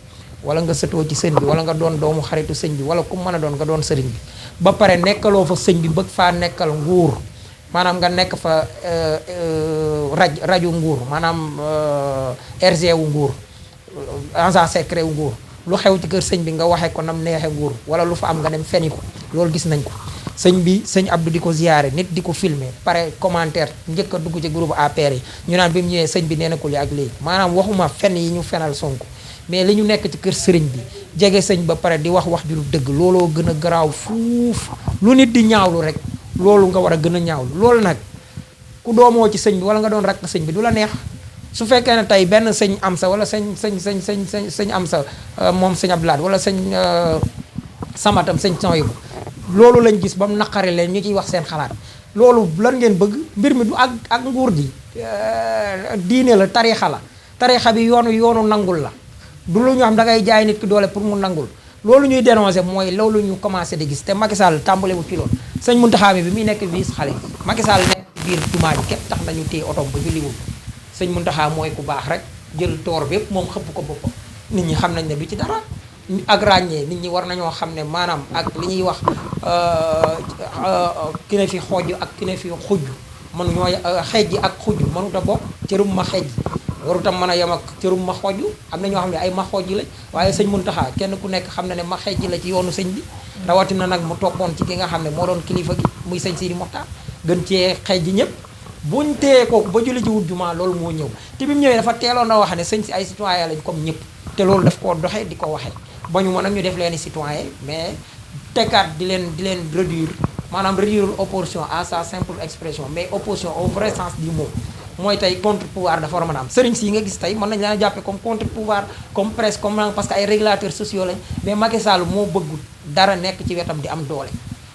wala nga sëtoo ci sëñ bi wala nga doon doomu xaritu sëñ bi wala ku mën a doon nga doon sëriñ bi ba pare nekkaloo fa sëñ bi bëgg faa nekkal nguur maanaam nga nekk fa rajo nguur maanaam RG wu nguur agent secret wu nguur lu xew ci kër sëñ bi nga waxee ko nam neexe nguur wala lu fa am nga dem feni ko loolu gis nañ ko sëñ Abdou di ko ziyaare nit di ko filmer pare commentaire njëkk a dugg ci groupe APR yi ñu naan bi mu ñëwee sëñ bi nee na ko li ak léegi maanaam waxuma fen yi ñu fenal Sonko mais li ñu nekk ci kër sëriñ bi jege sëñ ba pare di wax ju lu dëgg looloo gën a garaaw fuuf lu nit di ñaawlu rek loolu nga war a gën a ñaawlu loolu nag ku doomoo ci sëñ bi wala nga doon rakk sëñ bi du la neex su fekkee ne tey benn sëñ am sa wala sëñ am sa moom sëñ Abdoulaye wala sëñ samatam sëñ Soyibu loolu lañ gis ba mu naqari leen ñu ciy wax seen xalaat loolu lan ngeen bëgg mbir mi du ak nguur gi diine la tarixa bi yoonu nangul la du lu ñu xam da ngay jaay nit ki doole pour mu nangul loolu ñuy dénoncé mooy loolu ñu commencé di gis te Macky Sall tàmbale wu ci loolu sëñ Mountakha bi muy nekk vice xale Macky Sall nekk biir jumaa ji képp tax nañu téye otom ba julliwul sëñ Mountakha mooy ku baax rek jël toor bi yëpp moom xëpp ko boppam nit ñi xam nañ ne du ci dara ak ràññee nit ñi war nañoo xam ne maanaam ak li ñuy wax ki ne fi xooj ak ki ne fi xujj mënuñoo xeej ak xujj mënut a bokk cërum ma xeej warutam mën a yem ak cërum ma xooj am na ñoo xam ne ay ma xooj lañ waaye sëñ Mountakha kenn ku nekk xam na ne ma xeej la ci yoonu sëñ bi rawatina nag mu toppoon ci ki nga xam ne moo doon kilifa gi muy sëñ Sidi Mokhtar gën cee xeej ji ñëpp buñ téye kooku ba julli ji wut jumaa loolu moo ñëw te bi mu ñëwee dafa teeloon a wax ne sëñ si ay citoyen lañ comme ñëpp te loolu daf koo doxee di ko waxee ba ñu mën nag ñu def leen citoyen mais tekkaat di leen réduire maanaam réduire opposition à sa simple expression mais opposition au vrai sens du mot mooy tey contre pouvoir dafa war a mën a am sëriñ si yi nga gis tey mën nañu leen a jàppe comme contre pouvoir comme presse comme parce que ay régulateurs sociaux lañ mais Macky Sall moo bëgg dara nekk ci wetam di am doole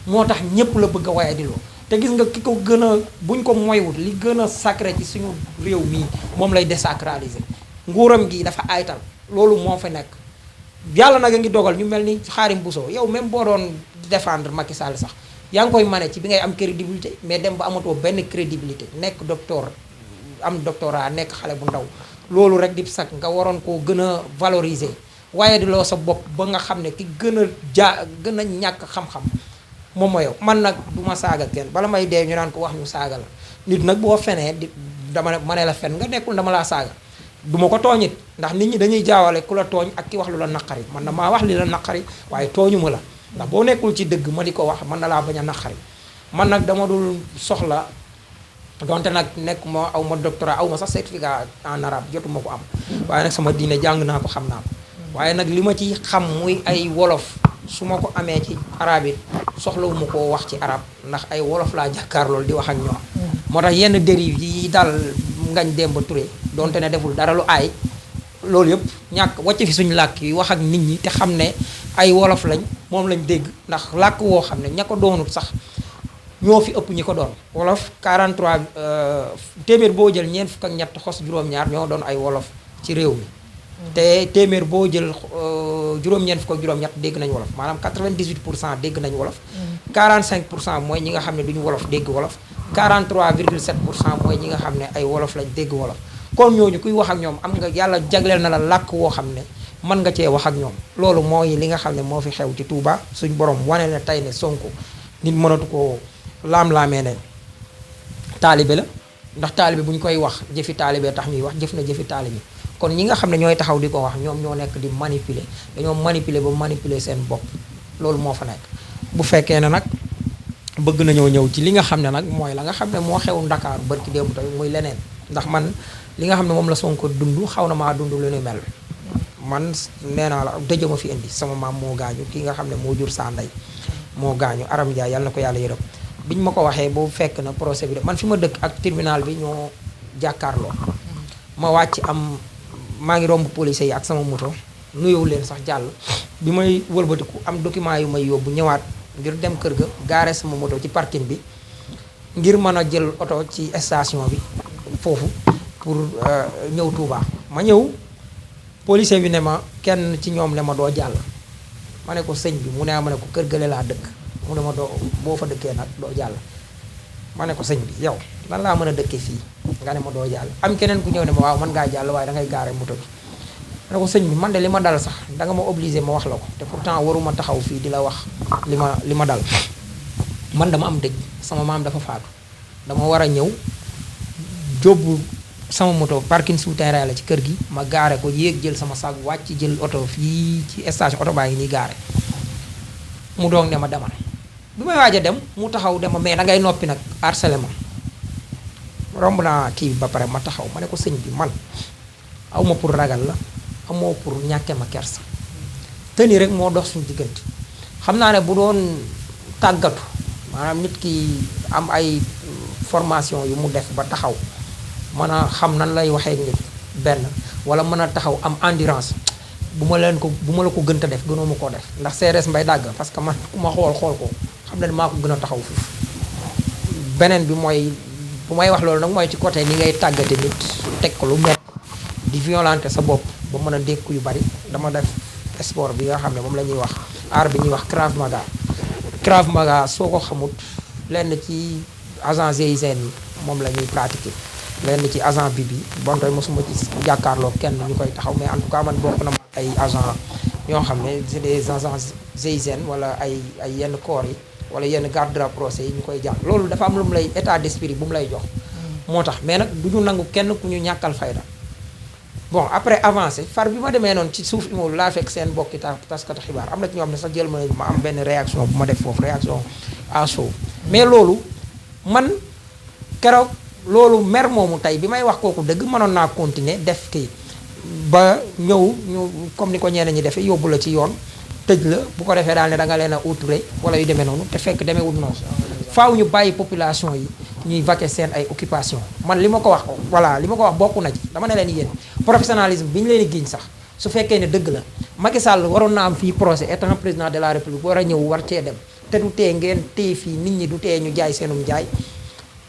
moo tax ñëpp la bëgg a waye di loo te gis nga ki ko gën a buñ ko moywut li gën a sacré ci suñu réew mii moom lay désacraliser nguuram gi dafa aytal loolu moo fa nekk yàlla nag a ngi dogal ñu mel ni Xaarim Bousso yow même boo doon défendre Macky Sall sax yaa ngi koy mane ci bi ngay am crédibilité mais dem ba amatoo benn crédibilité nekk docteur am doctorat nekk xale bu ndaw loolu rek di sax nga waroon koo gën a valoriser waaye di loo sa bopp ba nga xam ne ki gën a gën a ñàkk xam-xam moom mooy yow man nag du ma saaga kenn bala may dee ñu naan ko wax ñu saaga la nit nag boo fenee di dama ma ne la fen nga nekkul dama laa saaga du ma ko tooñit ndax nit ñi dañuy jaawale ku la tooñ ak ki wax lu la naqari man na maa wax li la naqari waaye tooñu ma la ndax boo nekkul ci dëgg ma di ko wax mën na laa bañ a naqari man nag dama dul soxla donte nag nekk ma aw ma doctorat aw ma sax certificat en arabe jotuma ko am waaye nag sama diine jàng naa ko xam naa ko waaye nag li ma ci xam muy ay wolof su ma ko amee ci arabe it soxlawuma koo wax ci arab ndax ay wolof laa jàkkaar loolu di wax ak ñoom moo tax yenn dérive yi dal Ngagne Demba Touré donte ne deful dara lu aay loolu yëpp ñàkk wàcc fi suñu làkk yi wax ak nit ñi te xam ne ay wolof lañ moom lañ dégg ndax làkk woo xam ne ña ko doonut sax ñoo fi ëpp ñi ko doon wolof 43 téeméer boo jël ñeent fukk ak ñett xos juróom-ñaar ñoo doon ay wolof ci réew mi te téeméer boo jël juróom-ñeent fukk ak juróom-ñett dégg nañ wolof maanaam 98 pour cent dégg nañ wolof 45 pour cent mooy ñi nga xam ne duñu wolof dégg wolof 43,7 pour cent mooy ñi nga xam ne ay wolof lañ dégg wolof kon ñooñu kuy wax ak ñoom am nga yàlla jagleel na la làkk woo xam ne mën nga cee wax ak ñoom loolu mooy li nga xam ne moo fi xew ci Touba suñ borom wane ne tey ne Sonko nit mënatu ko laam-laamee ne taalibe la ndax taalibe bu ñu koy wax jëfi taalibe tax ñuy wax jëf na jëfi taalibe kon ñi nga xam ne ñooy taxaw di ko wax ñoom ñoo nekk di manipuler dañoo manipuler ba manipuler seen bopp loolu moo fa nekk bu fekkee ne nag bëgg nañoo ñëw ci li nga xam ne nag mooy la nga xam ne moo xew Ndakaaru barki démb tamit muy leneen ndax man li nga xam ne moom la Sonko dund xaw na maa dund lu ñu mel man nee naa la dëjë ma fi indi sama maam moo gaañu ki nga xam ne moo jur saa ndey moo gaañu Aram Ndiaye yàlla na ko yàlla yërëm biñ ma ko waxee boobu fekk na procès bi de man fi ma dëkk ak tribunal bi ñoo jàkkaarloo ma wàcc maa ngi romb policiers yi ak sama moto nuyowu leen sax jàll bi may wëlbatiku am document yu may yóbbu ñëwaat ngir dem kër ga gaare sama moto ci parking bi ngir mën a jël oto ci station bi foofu pour ñëw Touba ma ñëw policier bi ne ma kenn ci ñoom ne ma doo jàll ma ne ko sëñ bi mu ne ma ne ko kër gële laa dëkk mu ne ma doo boo fa dëkkee nag doo jàll ma ne ko sëñ bi yow lan laa mën a dëkkee fii nga ne ma doo jàll am keneen ku ñëw ne ma waaw mën ngaa jàll waaye da ngay gaare moto bi ma ne ko sëñ bi man de li ma dal sax da nga ma obligé ma wax la ko te pourtant waruma taxaw fii di la wax li ma dal man dama am dëj sama maam dafa faatu dama war a ñëw jóbbu sama moto parking souterrain la ci kër gi ma gaare ko yéeg jël sama sac wàcc jël oto fii ci station oto baa ngi nii gaare mu doog ne ma demal bi may waaj a dem mu taxaw dema mais da ngay noppi nag harcelé ma romb naa kii bi ba pare ma taxaw ma ne ko sëñ bi man awma pour ragal la amoo pour ñàkke ma kersa tëni rek moo dox suñu diggante xam naa ne bu doon tàggatu maanaam nit ki am ay formation yu mu def ba taxaw mën a xam nan lay waxee nit benn wala mën a taxaw am endurance bu ma la ko gën a def gënoo ma koo def ndax CRS mbay dàgg parce que man ku ma xool ko xam ne maa ko gën a taxaw foofu beneen bi mooy bu may wax loolu nag mooy ci côté ni ngay tàggate nit teg ko lu met di violenter sa bopp ba mën a dékku yu bari dama def sport bi nga xam ne moom la ñuy wax art bi ñuy wax Krav Maga soo ko xamut lenn ci agent GIGN yi moom la ñuy pratiquer lenn ci agent bi bontoy mosuma ci jàkkaarloo kenn ñu koy taxaw mais en tout cas man bokk na ma ay agent ñoo xam ne c'est des agents GIGN wala ay yenn corps yi wala yenn garde rapprochés yi ñu koy jàpp loolu dafa am lu mu lay état d'esprit bu mu lay jox moo tax mais nag du ñu nangu kenn ku ñu ñàkkal fayda bon après avancé far bi ma demee noonu ci suuf immeuble laa fekk seen bokki taskatu xibaar am na ci ñoo xam ne sax jël ma am benn réaction bu ma def foofu réaction à chaud mais loolu man keroog loolu mer moomu tey bi may wax kooku dëgg mënoon naa continuer def kii ba ñëw ñu comme ni ko ñeneen ñi defee yóbbu la ci yoon tëj la bu ko defee daal ne da nga leen a outré wala yu demee noonu te fekk demeewul noonu faaw ñu bàyyi population yi ñuy vaquer seen ay occupation man li ma ko wax voilà li ma ko wax bokk na ci dama ne leen yéen professionnalisme bi ñu leen di giñ sax su fekkee ne dëgg la Macky Sall waroon na am fii procès étant président de la république war a ñëw war cee dem te du tee ngeen téye fii nit ñi du tee ñu jaay seenum jaay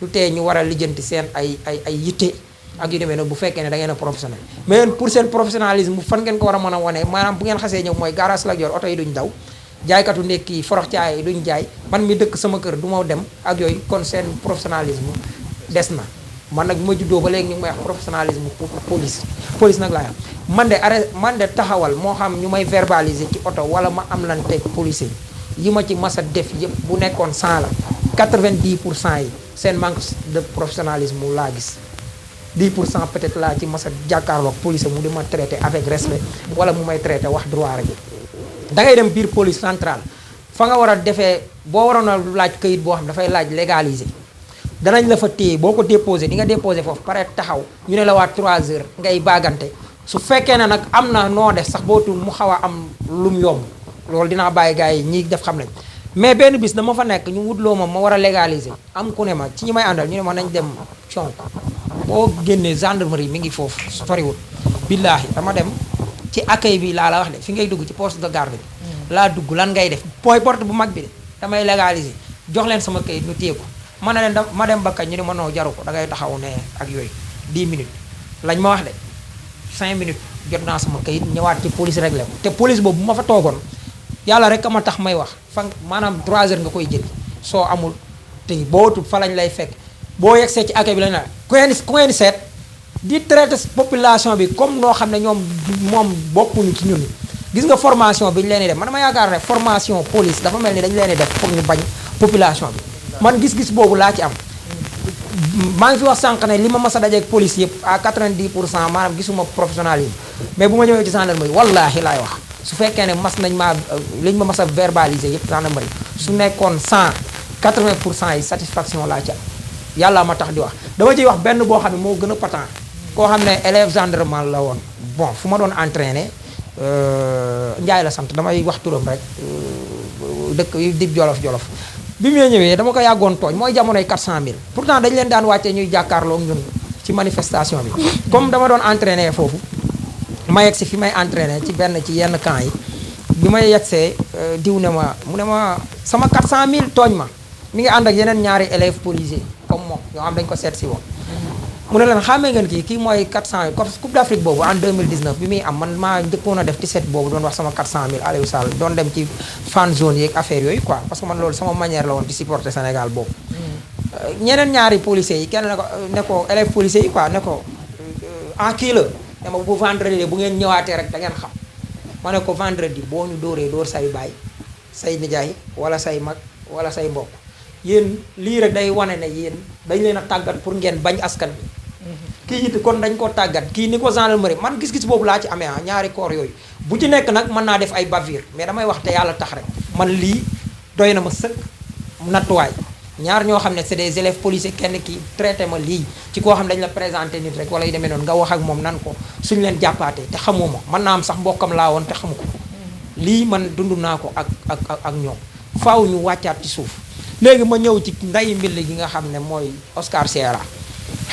du tee ñu war a lijjanti seen ay yitte ak yu demee noonu bu fekkee ne da ngeen a professionnel mais pour seen professionnalisme fan ngeen ko war a mën a wane maanaam bu ngeen xasee ñëw mooy garage la yor oto yi duñ daw jaaykatu ndekki yi forox caay yi duñ jaay man mi dëkk sama kër du ma dem ak yooyu kon seen professionnalisme des na man nag bu ma juddoo ba léegi ñu ngi may wax professionnalisme police nag laa man de taxawal moo xam ñu may verbaliser ci oto wala ma am lan teg policier yi ma ci mas a def yëpp bu nekkoon 100 la 90 pour cent yi seen manque de professionnalisme mu laa gis 10 pour cent peut-être laa ci mas a jàkkaarloog policier mu di ma traité avec respect wala mu may traité wax droit rek da ngay dem biir police centrale fa nga war a defee boo waroon a laaj këyit boo xam dafay laaj légaliser danañ la fa téye boo ko déposé di nga déposé foofu pare taxaw ñu ne la waa 3 heures ngay baagante su fekkee ne nag am na noo def sax bootu mu xaw a am lum yomb loolu dinaa bàyyi gars yi ñi def xam nañ mais benn bis dama fa nekk ñu wutloo ma war a légaliser am ku ne ma ci ñi may àndal ñu ne ma nañ dem conk boo génnee gendarmerie mi ngi foofu soriwul billaahi dama dem ci accueil bi laa la wax de fi ngay dugg ci poste de garde bi laa dugg lan ngay def mooy porte bu mag bi de damay légaliser jox leen sama kayit ñu téye ko ma ne leen ma dem ba kañ ñu ne ma noo jaru ko da ngay taxaw ne ak yooyu 10 minutes lañ ma wax de 5 minutes jot naa sama kayit ñëwaat ci police réglé ko te police boobu bu ma fa toogoon yàlla rek a ma tax may wax fan maanaam 3 heures nga koy jël soo amul te boo tut fa lañ lay fekk boo yegsee ci accueil bi lañ la ku ngeen seet di traiter population bi comme noo xam ne ñoom moom bokkuñu ci ñun gis nga formation bi ñu leen di def man dama yaakaar ne formation police dafa mel ni dañu leen di def pour ñu bañ population bi man gis-gis boobu laa ci am maa ngi fi wax sànq ne li ma mas a dajeeg police yëpp à 90% maanaam gisuma professionnalisme mais bu ma ñëwee ci gendarmerie wallaahi laay wax su fekkee ne mas nañ maa liñ ma mas a verbaliser yëpp gendarmerie su nekkoon 80% yi satisfaction laa ci am yàlla ma tax di wax dama ciy wax benn boo xam ne moo gën a patent koo xam ne élève gendarmerie la woon bon fu ma doon entraîné Njaay la sant damay wax turam rek dëkk yi dib jolof bi mu ñëwee dama ko yàggoon tooñ mooy jamonoy 400000 pourtant dañ leen daan wàccee ñuy jàkkaarloo ñun ci manifestation bi comme dama doon entraîné foofu ma yegg si fi may entraîné ci yenn camp yi bi may yeggsee diw ne ma mu ne ma sama 400000 tooñ ma mi ngi ànd ak yeneen ñaari élèves policiers comme moom yoo xam dañ ko seet si woon mu ne leen xàmmee ngeen kii mooy 400 coupe d'Afrique boobu en 2019 bi muy am man maa njëkkoon a def 17 boobu doon wax sama 400000 Aliou Sall doon dem ci fan zone yeeg affaire yooyu quoi parce que man loolu sama manière la woon di supporter Sénégal boobu ñeneen ñaari policiers yi kenn ne ko élève policiers yi quoi ne ko kii la ne ma bu vendredi bu ngeen ñëwaatee rek da ngeen xam ma ne ko vendredi boo ñu dóor say baay say nijaay wala say mag wala say mbokk yéen lii rek day wane ne yéen dañ leen a tàggat pour ngeen bañ askan bi kii it kon dañ ko tàggat kii ni ko gendarmerie man gis-gis boobu laa ci amee ñaari corps yooyu bu ci nekk nag mën naa def ay bavure mais damay wax te yàlla tax rek man lii doy na ma sëkk nattuwaay ñaar ñoo xam ne c'est des élèves policiers kenn ki traité ma lii ci koo xam ne dañ la présenté nit rek wala yu demee noonu nga wax ak moom nan ko suñ leen jàppaatee te xamoo ma mën naa am sax mbokkam laa woon te xamu ko lii man dund naa ko ak ñoom faaw ñu wàccaat ci suuf léegi ma ñëw ci nday mbill gi nga xam ne mooy Oscar Sierra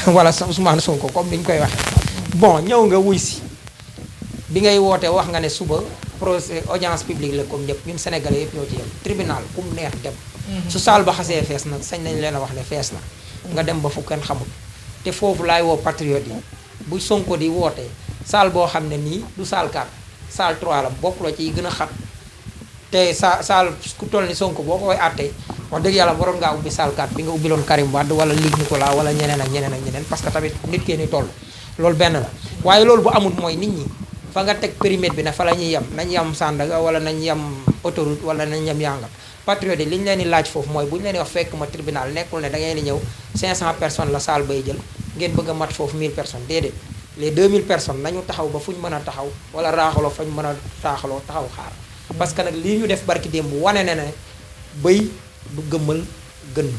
wala Ousmane Sonko comme ni ñu koy waxee bon ñëw nga wuy si bi ngay woote wax nga ne suba procès audience publique la comme ñëpp ñun sénégalais yëpp ñoo ci yem tribunal kum neex dem su saal ba xasee fees nag sañ nañ leen a wax ne fees na nga dem ba fu kenn xamul te foofu laay woo patriote yi bu Sonko di wootee saal boo xam ne nii du saal 4 saal 3 la bokk la ci gën a xat te saal ku toll ni Sonko boo koy àttee wax dëgg yàlla waroon ngaa ubbi saal 4 bi nga ubbiloon Karim Wade wala Luc Nicolaï wala ñeneen ak ñeneen parce que tamit nit kee ni toll loolu benn la waaye loolu bu amul mooy nit ñi fa nga teg périmètre bi ne fa la ñuy yem nañ yem Sandaga wala nañ yem autoroute wala nañ yem Yangam patriote yi li ñu leen di laaj foofu mooy bu ñu leen di wax fekk ma tribunal nekkul ne da ngeen di ñëw 500 personnes la saal bay jël ngeen bëgg a mat foofu 1000 personnes déedéet les 2000 personnes nañu taxaw ba fu ñu mën a taxaw wala raaxaloo fa ñu mën a taaxaloo taxaw xaar parce que nag lii ñu def barki démb wane ne bëy du gëmmal gën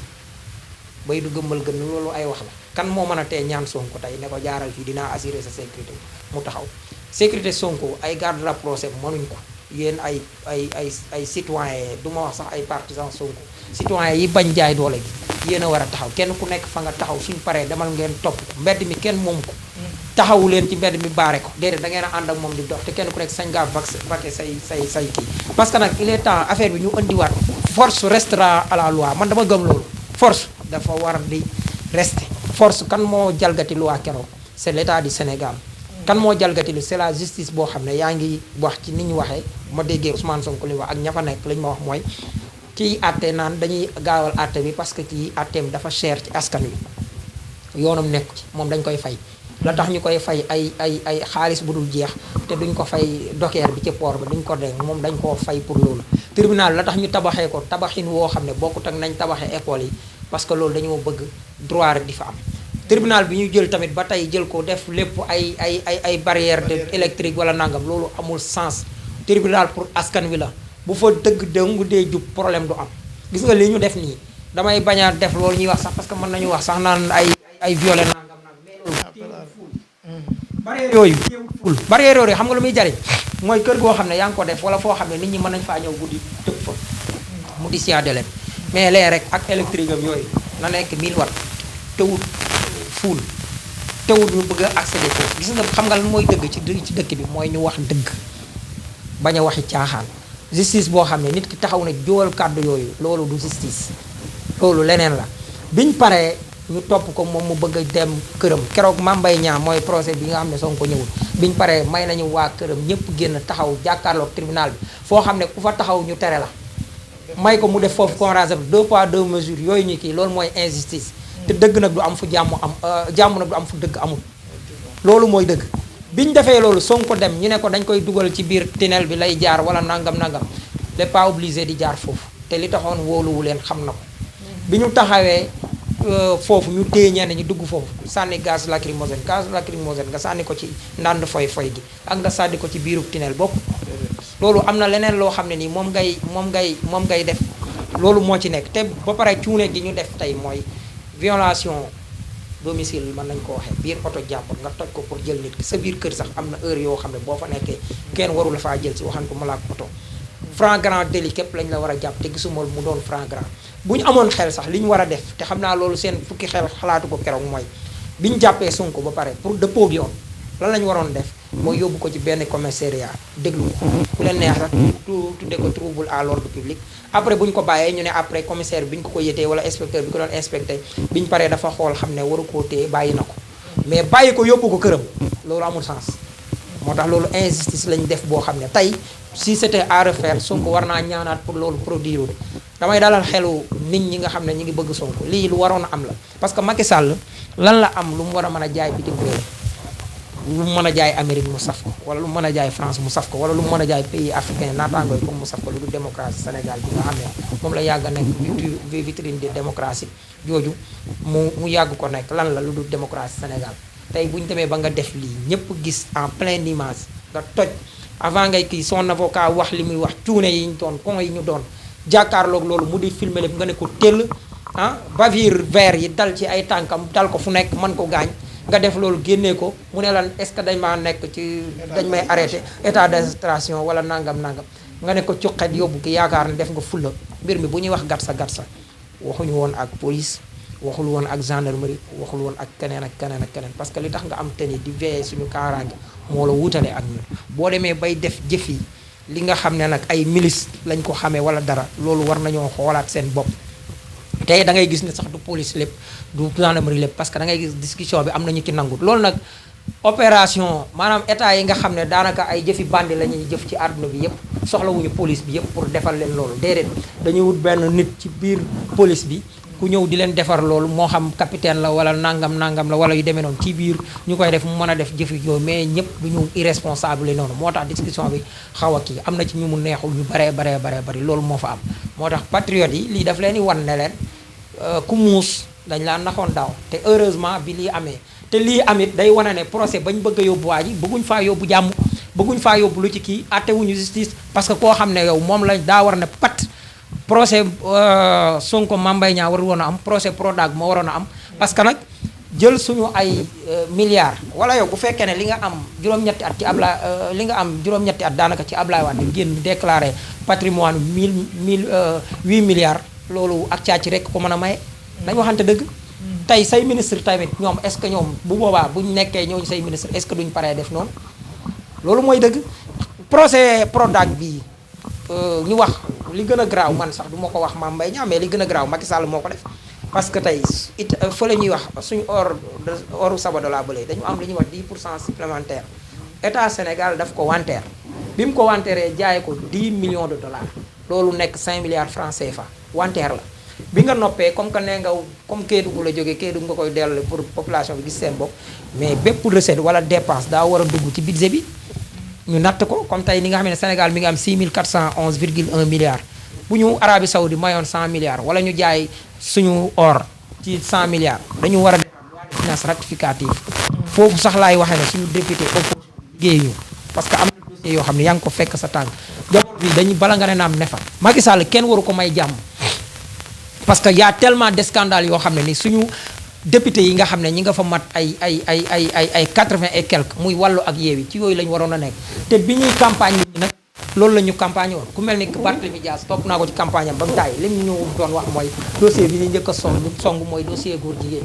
bay du gëmmal gën loolu ay wax la kan moo mën a tee ñaan Sonko tey ne ko jaaral fii dinaa assurer sa sécurité mu taxaw sécurité Sonko ay garde rapproché mënuñ ko yéen ay citoyen du ma wax sax ay partisans Sonko citoyen yi bañ jaay doole gi yéen a war a taxaw kenn ku nekk fa nga taxaw suñ paree demal ngeen topp ko mbedd mi kenn moom ko taxawu leen ci mbedd mi baare ko déedéet da ngeen a ànd ak moom di dox te kenn ku nekk sañ ngaa vaquer say kii parce que nag il est temps affaire bi ñu indiwaat force restera à la loi man dama gëm loolu force dafa war di rester force kan moo jalgati loi keroog c'est l'état du Sénégal kan moo jalgati lu c'est la justice boo xam ne yaa ngi wax ci ni ñu waxee ma déggee Ousmane Sonko li wax ak ña fa nekk li ñu ma wax mooy kii àtte naan dañuy gaawal àtte bi parce que kii àtteem dafa cher ci askan wi yoonam nekk ci moom dañ koy fay la tax ñu koy fay ay xaalis bu dul jeex te duñ ko fay dokeer bi ci port ba duñ ko dégg moom dañ koo fay pour loolu tribunal la tax ñu tabaxee ko tabaxin woo xam ne bokkut ak nañ tabaxee école yi parce que loolu dañoo bëgg droit rek di fa am tribunal bi ñu jël tamit ba tey jël ko def lépp ay barrière de électrique wala nangam loolu amul sens tribunal pour askan wi la bu fa dëgg dëngu dee jub problème du am gis nga li ñu def nii damay bañ a def loolu ñuy wax sax parce que mën nañu wax sax naan ay violé nangam mais loolu barrière yooyu ful barrière yooyu xam nga lu muy jariñ mooy kër goo xam ne yaa ngi ko def wala foo xam ne nit ñi mën nañ faa ñëw guddi tëb fa mu di siyaade leen mais lee rek ak électrique am yooyu na nekk 1000 watt tewut fuul tewut ñu bëgg a accéder foofu gis nga xam nga lan mooy dëgg ci dëkk bi mooy ñu wax dëgg bañ a waxi caaxaan justice boo xam ne nit ki taxaw na jóol kàddu yooyu loolu du justice loolu leneen la biñ paree ñu topp ko moom mu bëgg a dem këram keroog Mame Mbaye Niang mooy procès bi nga xam ne Sonko ñëwul biñ paree may nañu waa këram ñëpp génn taxaw jàkkaarloog tribunal bi foo xam ne ku fa taxaw ñu tere la may ko mu def foofu conférence bi 2 poids 2 mesures yooyu ñu kii loolu mooy injustice te dëgg nag du am fu jàmm nag du am fu dëgg amul loolu mooy dëgg biñ defee loolu Sonko dem ñu ne ko dañ koy dugal ci biir tunnel bi lay jaar wala nangam n'est pas obligé di jaar foofu te li taxoon wóoluwu leen xam na ko bi ñu taxawee foofu ñu téye ñenn ñi dugg foofu sànni gaz lacrymogène nga sànni ko ci ndànd foy gi ak nga sànni ko ci biirub tunnel bokk loolu am na leneen loo xam ne nii moom ngay def loolu moo ci nekk te ba pare cuune gi ñu def tey mooy violation domicile mën nañ ko waxee biir oto jàpp nga toj ko pour jël nit ki sa biir kër sax am na heure yoo xam ne boo fa nekkee kenn waru la faa jël si waxan ko malaak oto flagrant délit képp lañ la war a jàpp te gisuma mu doon flagrant bu ñu amoon xel sax li ñu war a def te xam naa loolu seen fukki xel xalaatu ko keroog mooy bi ñu jàppee Sonko ba pare pour dëppoog yoon lan la ñu waroon def mooy yóbbu ko ci benn commissariat déglu ko ku leen neex rek tudde ko trouble à l'ordre public après bu ñu ko bàyyee ñu ne après commissaire bi ñu ko yëtee wala inspecteur bi ko doon inspecté bi ñu paree dafa xool xam ne waru koo téye bàyyi na ko mais bàyyi ko yóbbu ko këram loolu amul sens moo tax loolu injustice lañ def boo xam ne tey si c'était à refaire Sonko war naa ñaanaat pour loolu produire damay dalal xelu nit ñi nga xam ne ñi ngi bëgg Sonko lii lu waroon a am la parce que Macky Sall lan la am lu mu war a mën a jaay bitim réew lu mu mën a jaay Amérique mu saf ko wala lu mu mën a jaay France mu saf ko wala lu mu mën a jaay pays africain naataangooy pour mu saf ko lu du démocratie Sénégal bi nga xam ne moom la yàgg a nekk vitrine de démocratie jooju mu yàgg ko nekk lan la lu du démocratie Sénégal tey bu ñu demee ba nga def lii ñëpp gis en pleine image nga toj avant ngay kii son avocat wax li muy wax cuune yi ñu doon kon yi ñu doon jàkkaarloog loolu mu di filmer lépp nga ne ko tëll bavure vert yi dal ci ay tànkam dal ko fu nekk mën ko gaañ nga def loolu génnee ko mu ne lan est-ce que dañ maa nekk ci dañ may arrêté état d'arrestation wala nangam nga ne ko cuqet yóbbu ki yaakaar ne def nga fulla mbir mi bu ñuy wax gatsa waxuñu woon ak police waxul woon ak gendarmerie waxul woon ak keneen parce que li tax nga am teni di veiller suñu kaaraange moo la wutale ak ñun boo demee bay def jëf yi li nga xam ne nag ay milice lañ ko xamee wala dara loolu war nañoo xoolaat seen bopp tey da ngay gis ne sax du police lépp du gendarmerie lépp parce que da ngay gis discussion bi am na ñu ci nangut loolu nag opération maanaam état yi nga xam ne daanaka ay jëfi bandi la ñuy jëf ci àdduna bi yëpp soxlawuñu police bi yëpp pour defal leen loolu déedéet dañuy wut benn nit ci biir police bi ku ñëw di leen defar loolu moo xam capitaine la wala nangam la wala yu demee noonu ci biir ñu koy def mu mën a def jëfi yooyu mais ñëpp du ñu irresponsable yi noonu moo tax discussion bi xaw a kii am na ci ñu mu neexul ñu bari loolu moo fa am moo tax patriotes yi lii daf leen di wan ne leen ku muus dañ laa naxoon daaw te heureusement bi lii amee te lii amit day wane ne procès bañ bëgg a yóbbu waa ji bëgguñ faa yóbbu jàmm bëgguñ faa yóbbu lu ci kii attewuñu justice parce que koo xam ne yow moom lañ daa war ne pat procès Sonko Mame Mbaye Niang warul woon a am procès Prodac moo waroon a am parce que nag jël suñu ay milliards wala yow bu fekkee ne li nga am juróom-ñetti at ci Ablaye li nga am juróom-ñetti at daanaka ci Ablaye Wade génn déclaré patrimoine 8 milliards loolu ak càcc rek ko mën a maye dañ waxante dëgg tey say ministre tamit ñoom est-ce que ñoom bu boobaa buñ nekkee ñooñu say ministre est-ce que duñ paree def noonu loolu mooy dëgg procès Prodac bii ñu wax li gën a garaaw man sax du ma ko wax Mame Mbaye Niang mais li gën a garaaw Macky Sall moo ko def parce que tey it fa la ñuy wax suñu oru Sabodala bële dañu am li ñuy wax 10% supplémentaire état Sénégal daf ko wanteer bi mu ko wanteeree jaay ko 10 millions de dollars loolu nekk 5 milliards francs CFA wanteer la bi nga noppee comme que nee nga comme Kédougou la jógee Kédougou nga koy dellu pour population bi gis seen bopp mais bépp recette wala dépense daa war a dugg ci budget bi ñu natt ko comme tey ni nga xam ne Sénégal mi ngi am 6411,1 milliards bu ñu Arabie Saoudi mayoon 100 milliards wala ñu jaay suñu or ci 100 milliards dañu war a def loi de finance rectificative foofu sax laay waxee ne suñu député opposition géeyu parce que am na dossier yoo xam ne yaa ngi ko fekk sa tànk jamono bi dañu bala nga ne naam ne fa Macky Sall kenn waru ko may jàmm parce que y a tellement de scandales yoo xam ne ni suñu député yi nga xam ne ñi nga fa mat ay 80 et quelque muy wàllu ak yeewi ci yooyu la ñu waroon a nekk te bi ñuy campagne nit ñi nag loolu la ñu campagne woon ku mel ni Barthélémy Dias topp naa ko ci campagne am ba mu taay li mu ñu doon wax mooy dossier bi ñu njëkk a song mooy dossier góor jigéen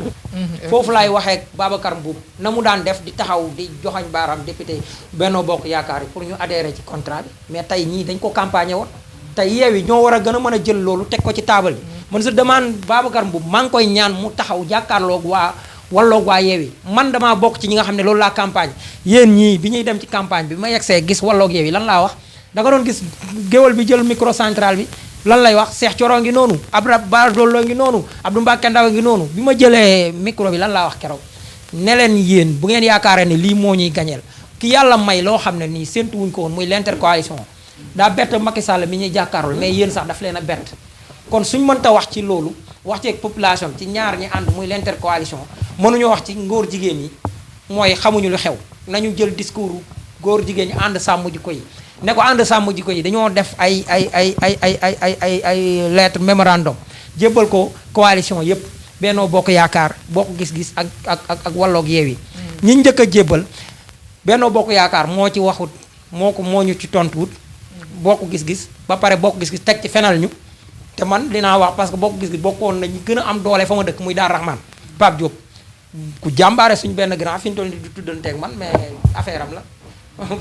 foofu laay waxee Babacar Mboup na mu daan def di taxaw di joxañ baaraam député Benno Bokk Yaakaar yi pour ñu adhérer ci contrat bi mais tey ñii dañ ko campagne woon tey yeewi ñoo war a gën a mën a jël loolu teg ko ci taabal bi man sa demande Babacar Mboup maa ngi koy ñaan mu taxaw jàkkaarloog walloog waa yeewi man damaa bokk ci ñi nga xam ne loolu laa campagne yéen ñii bi ñuy dem ci campagne bi ma yegsee gis walloog yeewi lan laa wax da nga doon gis géwal bi jël micro central bi lan lay wax Cheikh Thioro ngi noonu Abdou Bara Dollo ngi noonu Abdou Mbacké Ndaw ngi noonu bi ma jëlee micro bi lan laa wax keroog ne leen yéen bu ngeen yaakaaree ne lii moo ñuy gañeel ki yàlla may loo xam ne nii séntu wuñ ko woon muy l'intercoalition daa bett Macky Sall mi ñuy jàkkaarloo mais yéen sax daf leen a bett kon suñ mënta wax ci loolu wax ci ak population ci ñaar ñi ànd muy l'intercoalition mënuñoo wax ci ngóor jigéen ñi mooy xamuñu lu xew nañu jël discours góor jigéen ñi ànd sàmm jikko yi ne ko ànd sàmm jikko yi dañoo def ay lettre mémorandum jébbal ko coalition yépp Benno Bokk Yaakaar Bokk Gis-Gis ak Walloog Yewwi ñi njëkk a jébbal Benno Bokk Yaakaar moo ci waxut moo ñu ci tontuwut Bokk Gis-Gis ba pare Bokk Gis-Gis teg ci fenal ñu te man dinaa wax parce que Bokk Gis-Gis bokkoon na ñu gën a am doole fa ma dëkk muy Daar Rahman Pape Diop ku jàmbaare suñu benn grand fi ñu toll nii di tuddanteeg man mais affaire am la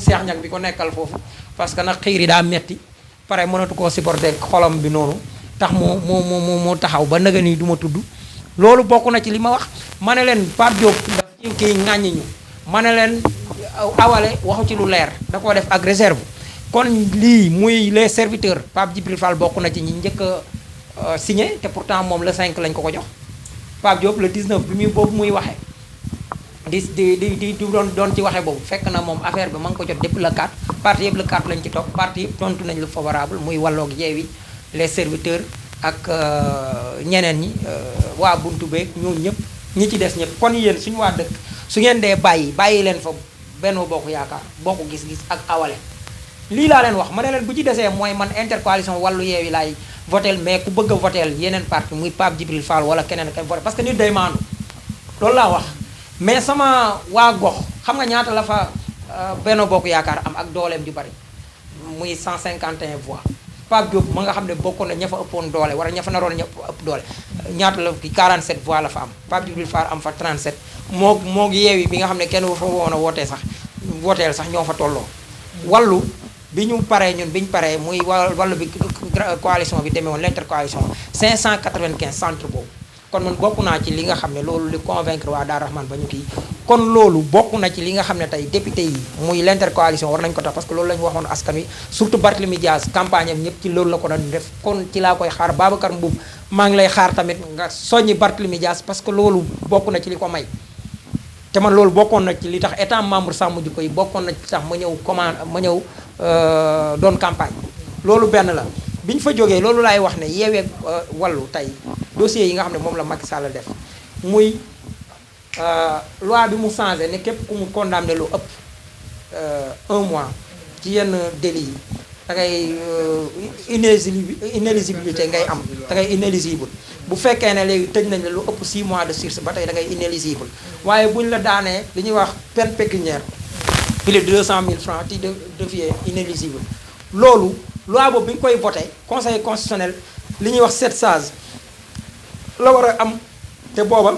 Cheikh Niang bi ko nekkal foofu parce que nag xiir yi daa metti pare mënatu koo supporter xolam bi noonu tax moo taxaw ba naga nii du ma tudd loolu bokk na ci li ma wax ma ne leen Pape Diop daf ci kii ŋàññi ñu ma ne leen awale waxu ci lu leer da koo def ak réserve kon lii muy les serviteurs Pape Djibril Fall bokk na ci ñi njëkk a signé te pourtant moom le 5 lañ ko jox Pape Diop le 19 bi muy boobu muy waxee di doon ci waxee boobu fekk na moom affaire bi ma ngi ko jot depuis le 4 parti yëpp le 4 lañ ci topp parti yëpp tontu nañ lu favorable muy Walloog Yewwi les serviteurs ak ñeneen ñi waa buntu beeg ñooñu ñëpp ñi ci des ñëpp kon yéen suñu waa dëkk su ngeen dee bàyyi leen fa Benno Bokk Yaakaar Bokk Gis-Gis ak awale lii laa leen wax ma ne leen bu ci desee mooy man intercoalition Wallu Yewwi laay votel mais ku bëgg a votel yeneen parti muy Pape Djibril Fall wala keneen kay voté parce que nit day maandu loolu laa wax mais sama waa gox xam nga ñaata la fa Benno Bokk Yaakaar am ak dooleem ju bari muy 151 voix Pape Diop ma nga xam ne bokkoon na ña fa ëppoon doole wala ña fa naroon ña ëpp doole ñaata la ki 47 voix la fa am Pape Djibril Fall am fa 37 moo Yewwi bi nga xam ne kenn fa woon a wootee sax wooteel sax ñoo fa tolloo wallu bi ñu paree ñun bi ñu paree muy wallu bi coalition bi demee woon l'intercoalition 595 centre boobu kon man bokk naa ci li nga xam ne loolu li convaincre waa Daar Rahman ba ñu kii kon loolu bokk na ci li nga xam ne tey député yi muy l'intercoalition war nañu ko tax parce que loolu la ñu waxoon askan wi surtout Barthélémy Dias campagne am ñëpp ci loolu la ko doon def kon ci laa koy xaar Babacar Mboub maa ngi lay xaar tamit nga soññi Barthélémy Dias parce que loolu bokk na ci li ko may te man loolu bokkoon na ci li tax état membre sàmm jikko yi bokkoon na ci tax ma ñëw doon campagne loolu benn la bi ñu fa jógee loolu laay wax ne Yewwi Wallu tey dossier yi nga xam ne moom la Macky Sall def muy loi bi mu changé ne képp ku mu condamné lu ëpp 1 mois ci yenn délits yi da ngay inéligibilité ngay am da ngay inéligible bu fekkee ne léegi tëj nañ la lu ëpp 6 mois de sursis ba tey da ngay inéligible waaye bu ñu la daanee li ñuy wax peine pécuniaire plus de 200 000 francs ti devient inéligible loolu loi boobu bi ñu koy voté conseil constitutionnel li ñuy wax 7 sages la war a am te booba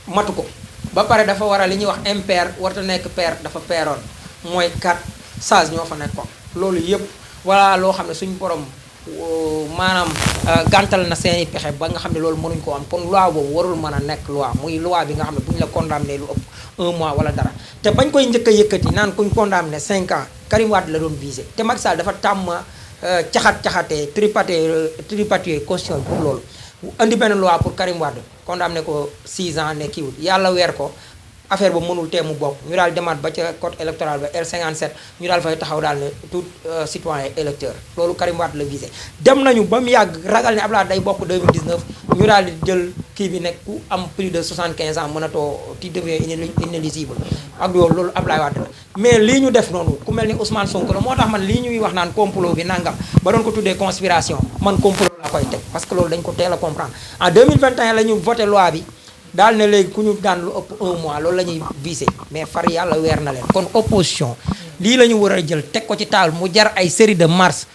matu ko ba pare dafa war a li ñuy wax impair warta nekk pair dafa pairoon mooy 4 sages ñoo fa nekkoon loolu yëpp wala loo xam ne suñu borom maanaam gàntal na seeni pexe ba nga xam ne loolu mënuñ ko am kon loi boobu warul mën a nekk loi muy loi bi nga xam ne bu ñu la condamné lu ëpp 1 mois wala dara te bañ koy njëkk a yëkkati naan kuñ condamné 5 ans Karim Wade la doon visé te Macky Sall dafa tàmm caxatee tripatouiller constitution pour loolu indi benn loi pour Karim Wade condamné ko 6 ans ne kiiwul yàlla weer ko affaire ba mënul tee mu bokk ñu daal demaat ba ca code électoral ba R57 ñu daal fay taxaw daal ne tout citoyen électeur loolu Karim Wade la visé dem nañu ba mu yàgg ragal ne Abdoulaye day bokk 2019 ñu daal di jël kii bi nekk ku am plus de 75 ans mënatoo ti devient inéligible ak loolu Abdoulaye Wade la mais lii ñu def noonu ku mel ni Ousmane Sonko la moo tax man lii ñuy wax naan complot bi nangam ba doon ko tuddee conspiration man complot la koy teg parce que loolu dañ ko teel a comprendre en 2021 la ñu voté loi bi daal ne léegi ku ñu daan lu ëpp 1 mois loolu la ñuy visé mais far yàlla weer na leen kon opposition lii la ñu war a jël teg ko ci table mu jar ay série de marches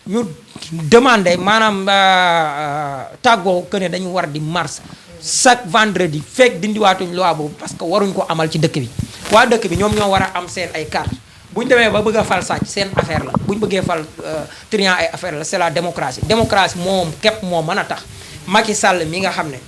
ñu demandé maanaam tàggoo que ne dañu war di marche chaque vendredi fekk dindiwaatuñ loi boobu parce que waruñ ko amal ci dëkk bi waa dëkk bi ñoom ñoo war a am seen ay carte bu ñu demee ba bëgg a fal sàcc seen affaire la bu ñu bëggee fal triant ay affaire la c'est la démocratie moom képp moo mën a tax Macky Sall mi nga xam ne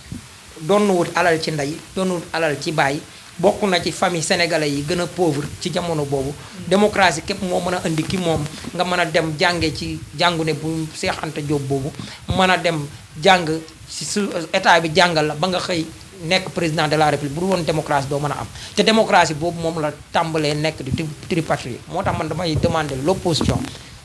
doon wut alal ci ndey doon wut alal ci baay bokk na ci famille sénégalais yi gën a pauvre ci jamono boobu démocratie képp moo mën a indi ki moom nga mën a dem jànge ci jàngu ne bu Cheikh Anta Diop boobu mën a dem jàng si su état bi jàngal la ba nga xëy nekk président de la république bu dul woon démocratie doo mën a am te démocratie boobu moom la tàmbalee nekk di tripatouiller moo tax man damay demander l'opposition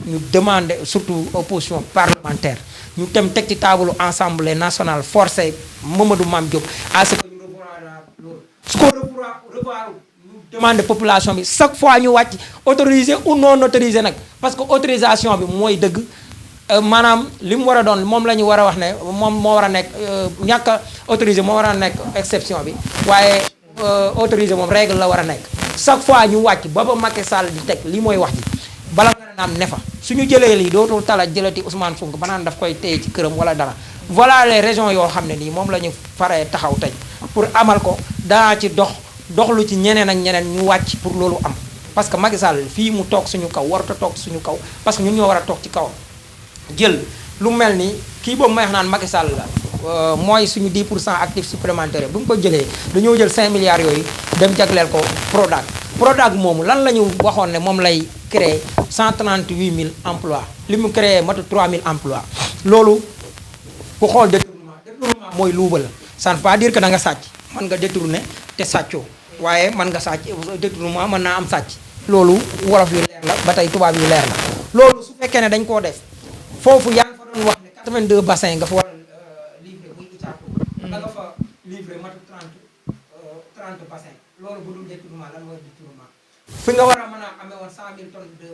ñu demander surtout opposition parlementaire ñu dem teg ci table Assemblée nationale forcé Mamadou Mame Diop à ce que ñu revoir loolu su ko revoir ñu demander population bi chaque fois ñu wàcc autorisé ou non autorisé nag parce que autorisation bi mooy dëgg maanaam li mu war a doon moom la ñu war a wax ne moom moo war a nekk ñàkk a autorisé moo war a nekk exception bi waaye autorisé moom règle la war a nekk chaque fois ñu wàcc ba Macky Sall di teg lii mooy wax ji bala nga naam ne fa suñu jëlee lii dootul tala jëlati Ousmane Sonko ba naan daf koy téye ci këram wala dara voilà les régions yoo xam ne nii moom la ñu faree taxaw tey pour amal ko danaa ci doxlu ci ñeneen ak ñeneen ñu wàcc pour loolu am parce que Macky Sall fii mu toog suñu kaw warut a toog suñu kaw parce que ñun ñoo war a toog ci kawam jël lu mel ni kii boobu may wax naan Macky Sall la mooy suñu 10% actif supplémentaire bu mu ko jëlee dañoo jël 5 milliards yooyu dem jagleel ko Prodac moomu lan la ñu waxoon ne moom lay créer 138 000 emplois li mu créé matu 3 000 emplois loolu ku xool détournement mooy luubal ça ne veut pas dire que da nga sàcc mën nga détourner te sàccoo waaye mën nga sàcc détournement mën naa am sàcc loolu wolof yu leer la ba tey tubaab yu leer la loolu su fekkee ne dañ koo def foofu yaa ngi fa doon wax ne 82 bassins nga fa war a livrer muy Itaco da nga fa livrer matu 30 bassins loolu bu dul détournement lan mooy détournement fi nga war a mën a amee woon 100 000 tonnes de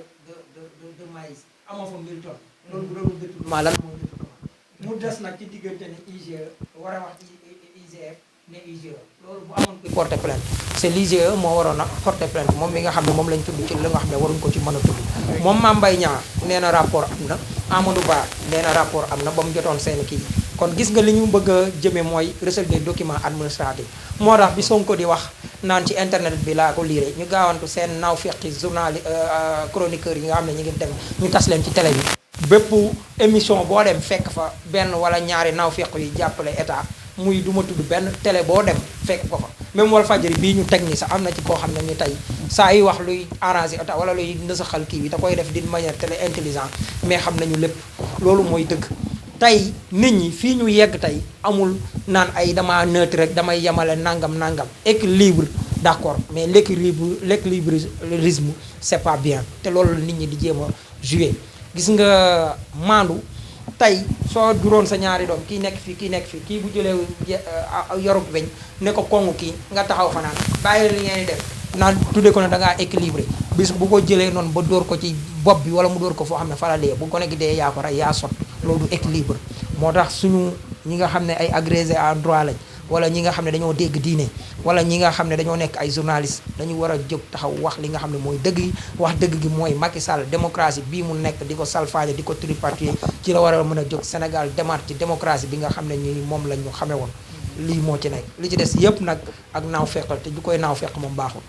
maïs amoo fa 1000 tonnes loolu bu dul détournement lan mooy détournement mu des nag ci diggante ne IGE war a wax IGF ne IGE loolu bu amoon koy porter plainte c'est l'IGE moo waroon a porter plainte moom mi nga xam ne moom lañ tudd ci li nga xam ne waruñ ko ci mën a tudd moom Mame Mbaye Niang nee na rapport am na Amadou Ba nee na rapport am na ba mu jotoon seen kii kon gis nga li ñu bëgg a jëme mooy recel des documents administratifs moo tax bi Sonko di wax naan ci internet bi laa ko liire ñu gaawantu seen naaw feqi journal chroniqueurs yi nga xam ne ñu ngi dem ñu tas leen ci télé bi bépp émission boo dem fekk fa benn wala ñaari naaw feq yi jàppale état muy duma tudd benn télé boo dem fekk ko fa même Walfadjri bii ñu teg ni sax am na ci koo xam ne ni tey saa yi wax luy arrangé état wala luy nësaxal kii bi da koy def d'une manière télé intelligente mais xam nañu lépp loolu mooy dëgg tey nit ñi fii ñu yegg tey amul naan ay dama neutre rek damay yemale nangam équilibre d'accord mais l'équilibrisme c'est pas bien te loolu la nit ñi di jéem a jouer gis nga maandu tey soo juróon sa ñaari doom kii nekk fii kii bu jëlee yorub weñ ne ko kongu kii nga taxaw fa naan bàyyi li ngeen di def naan tuddee ko ne da ngaa équilibré bis bu ko jëlee noonu ba dóor ko ci bopp bi wala mu dóor ko foo xam ne fa la dee bu ko nekk dee yaa ko rey yaa sot loolu du équilibre moo tax suñu ñi nga xam ne ay agrégé en droit lañ wala ñi nga xam ne dañoo dégg diine wala ñi nga xam ne dañoo nekk ay journaliste dañu war a jóg taxaw wax li nga xam ne mooy dëgg gi wax dëgg gi mooy Macky Sall démocratie bii mu nekk di ko salfaañe di ko tripatouiller ci la war a mën a jóg Sénégal demaat ci démocratie bi nga xam ne ñi moom lañ ñu xamee woon lii moo ci nekk li ci des yëpp nag ak naaw feqal te du koy naaw feq moom baaxul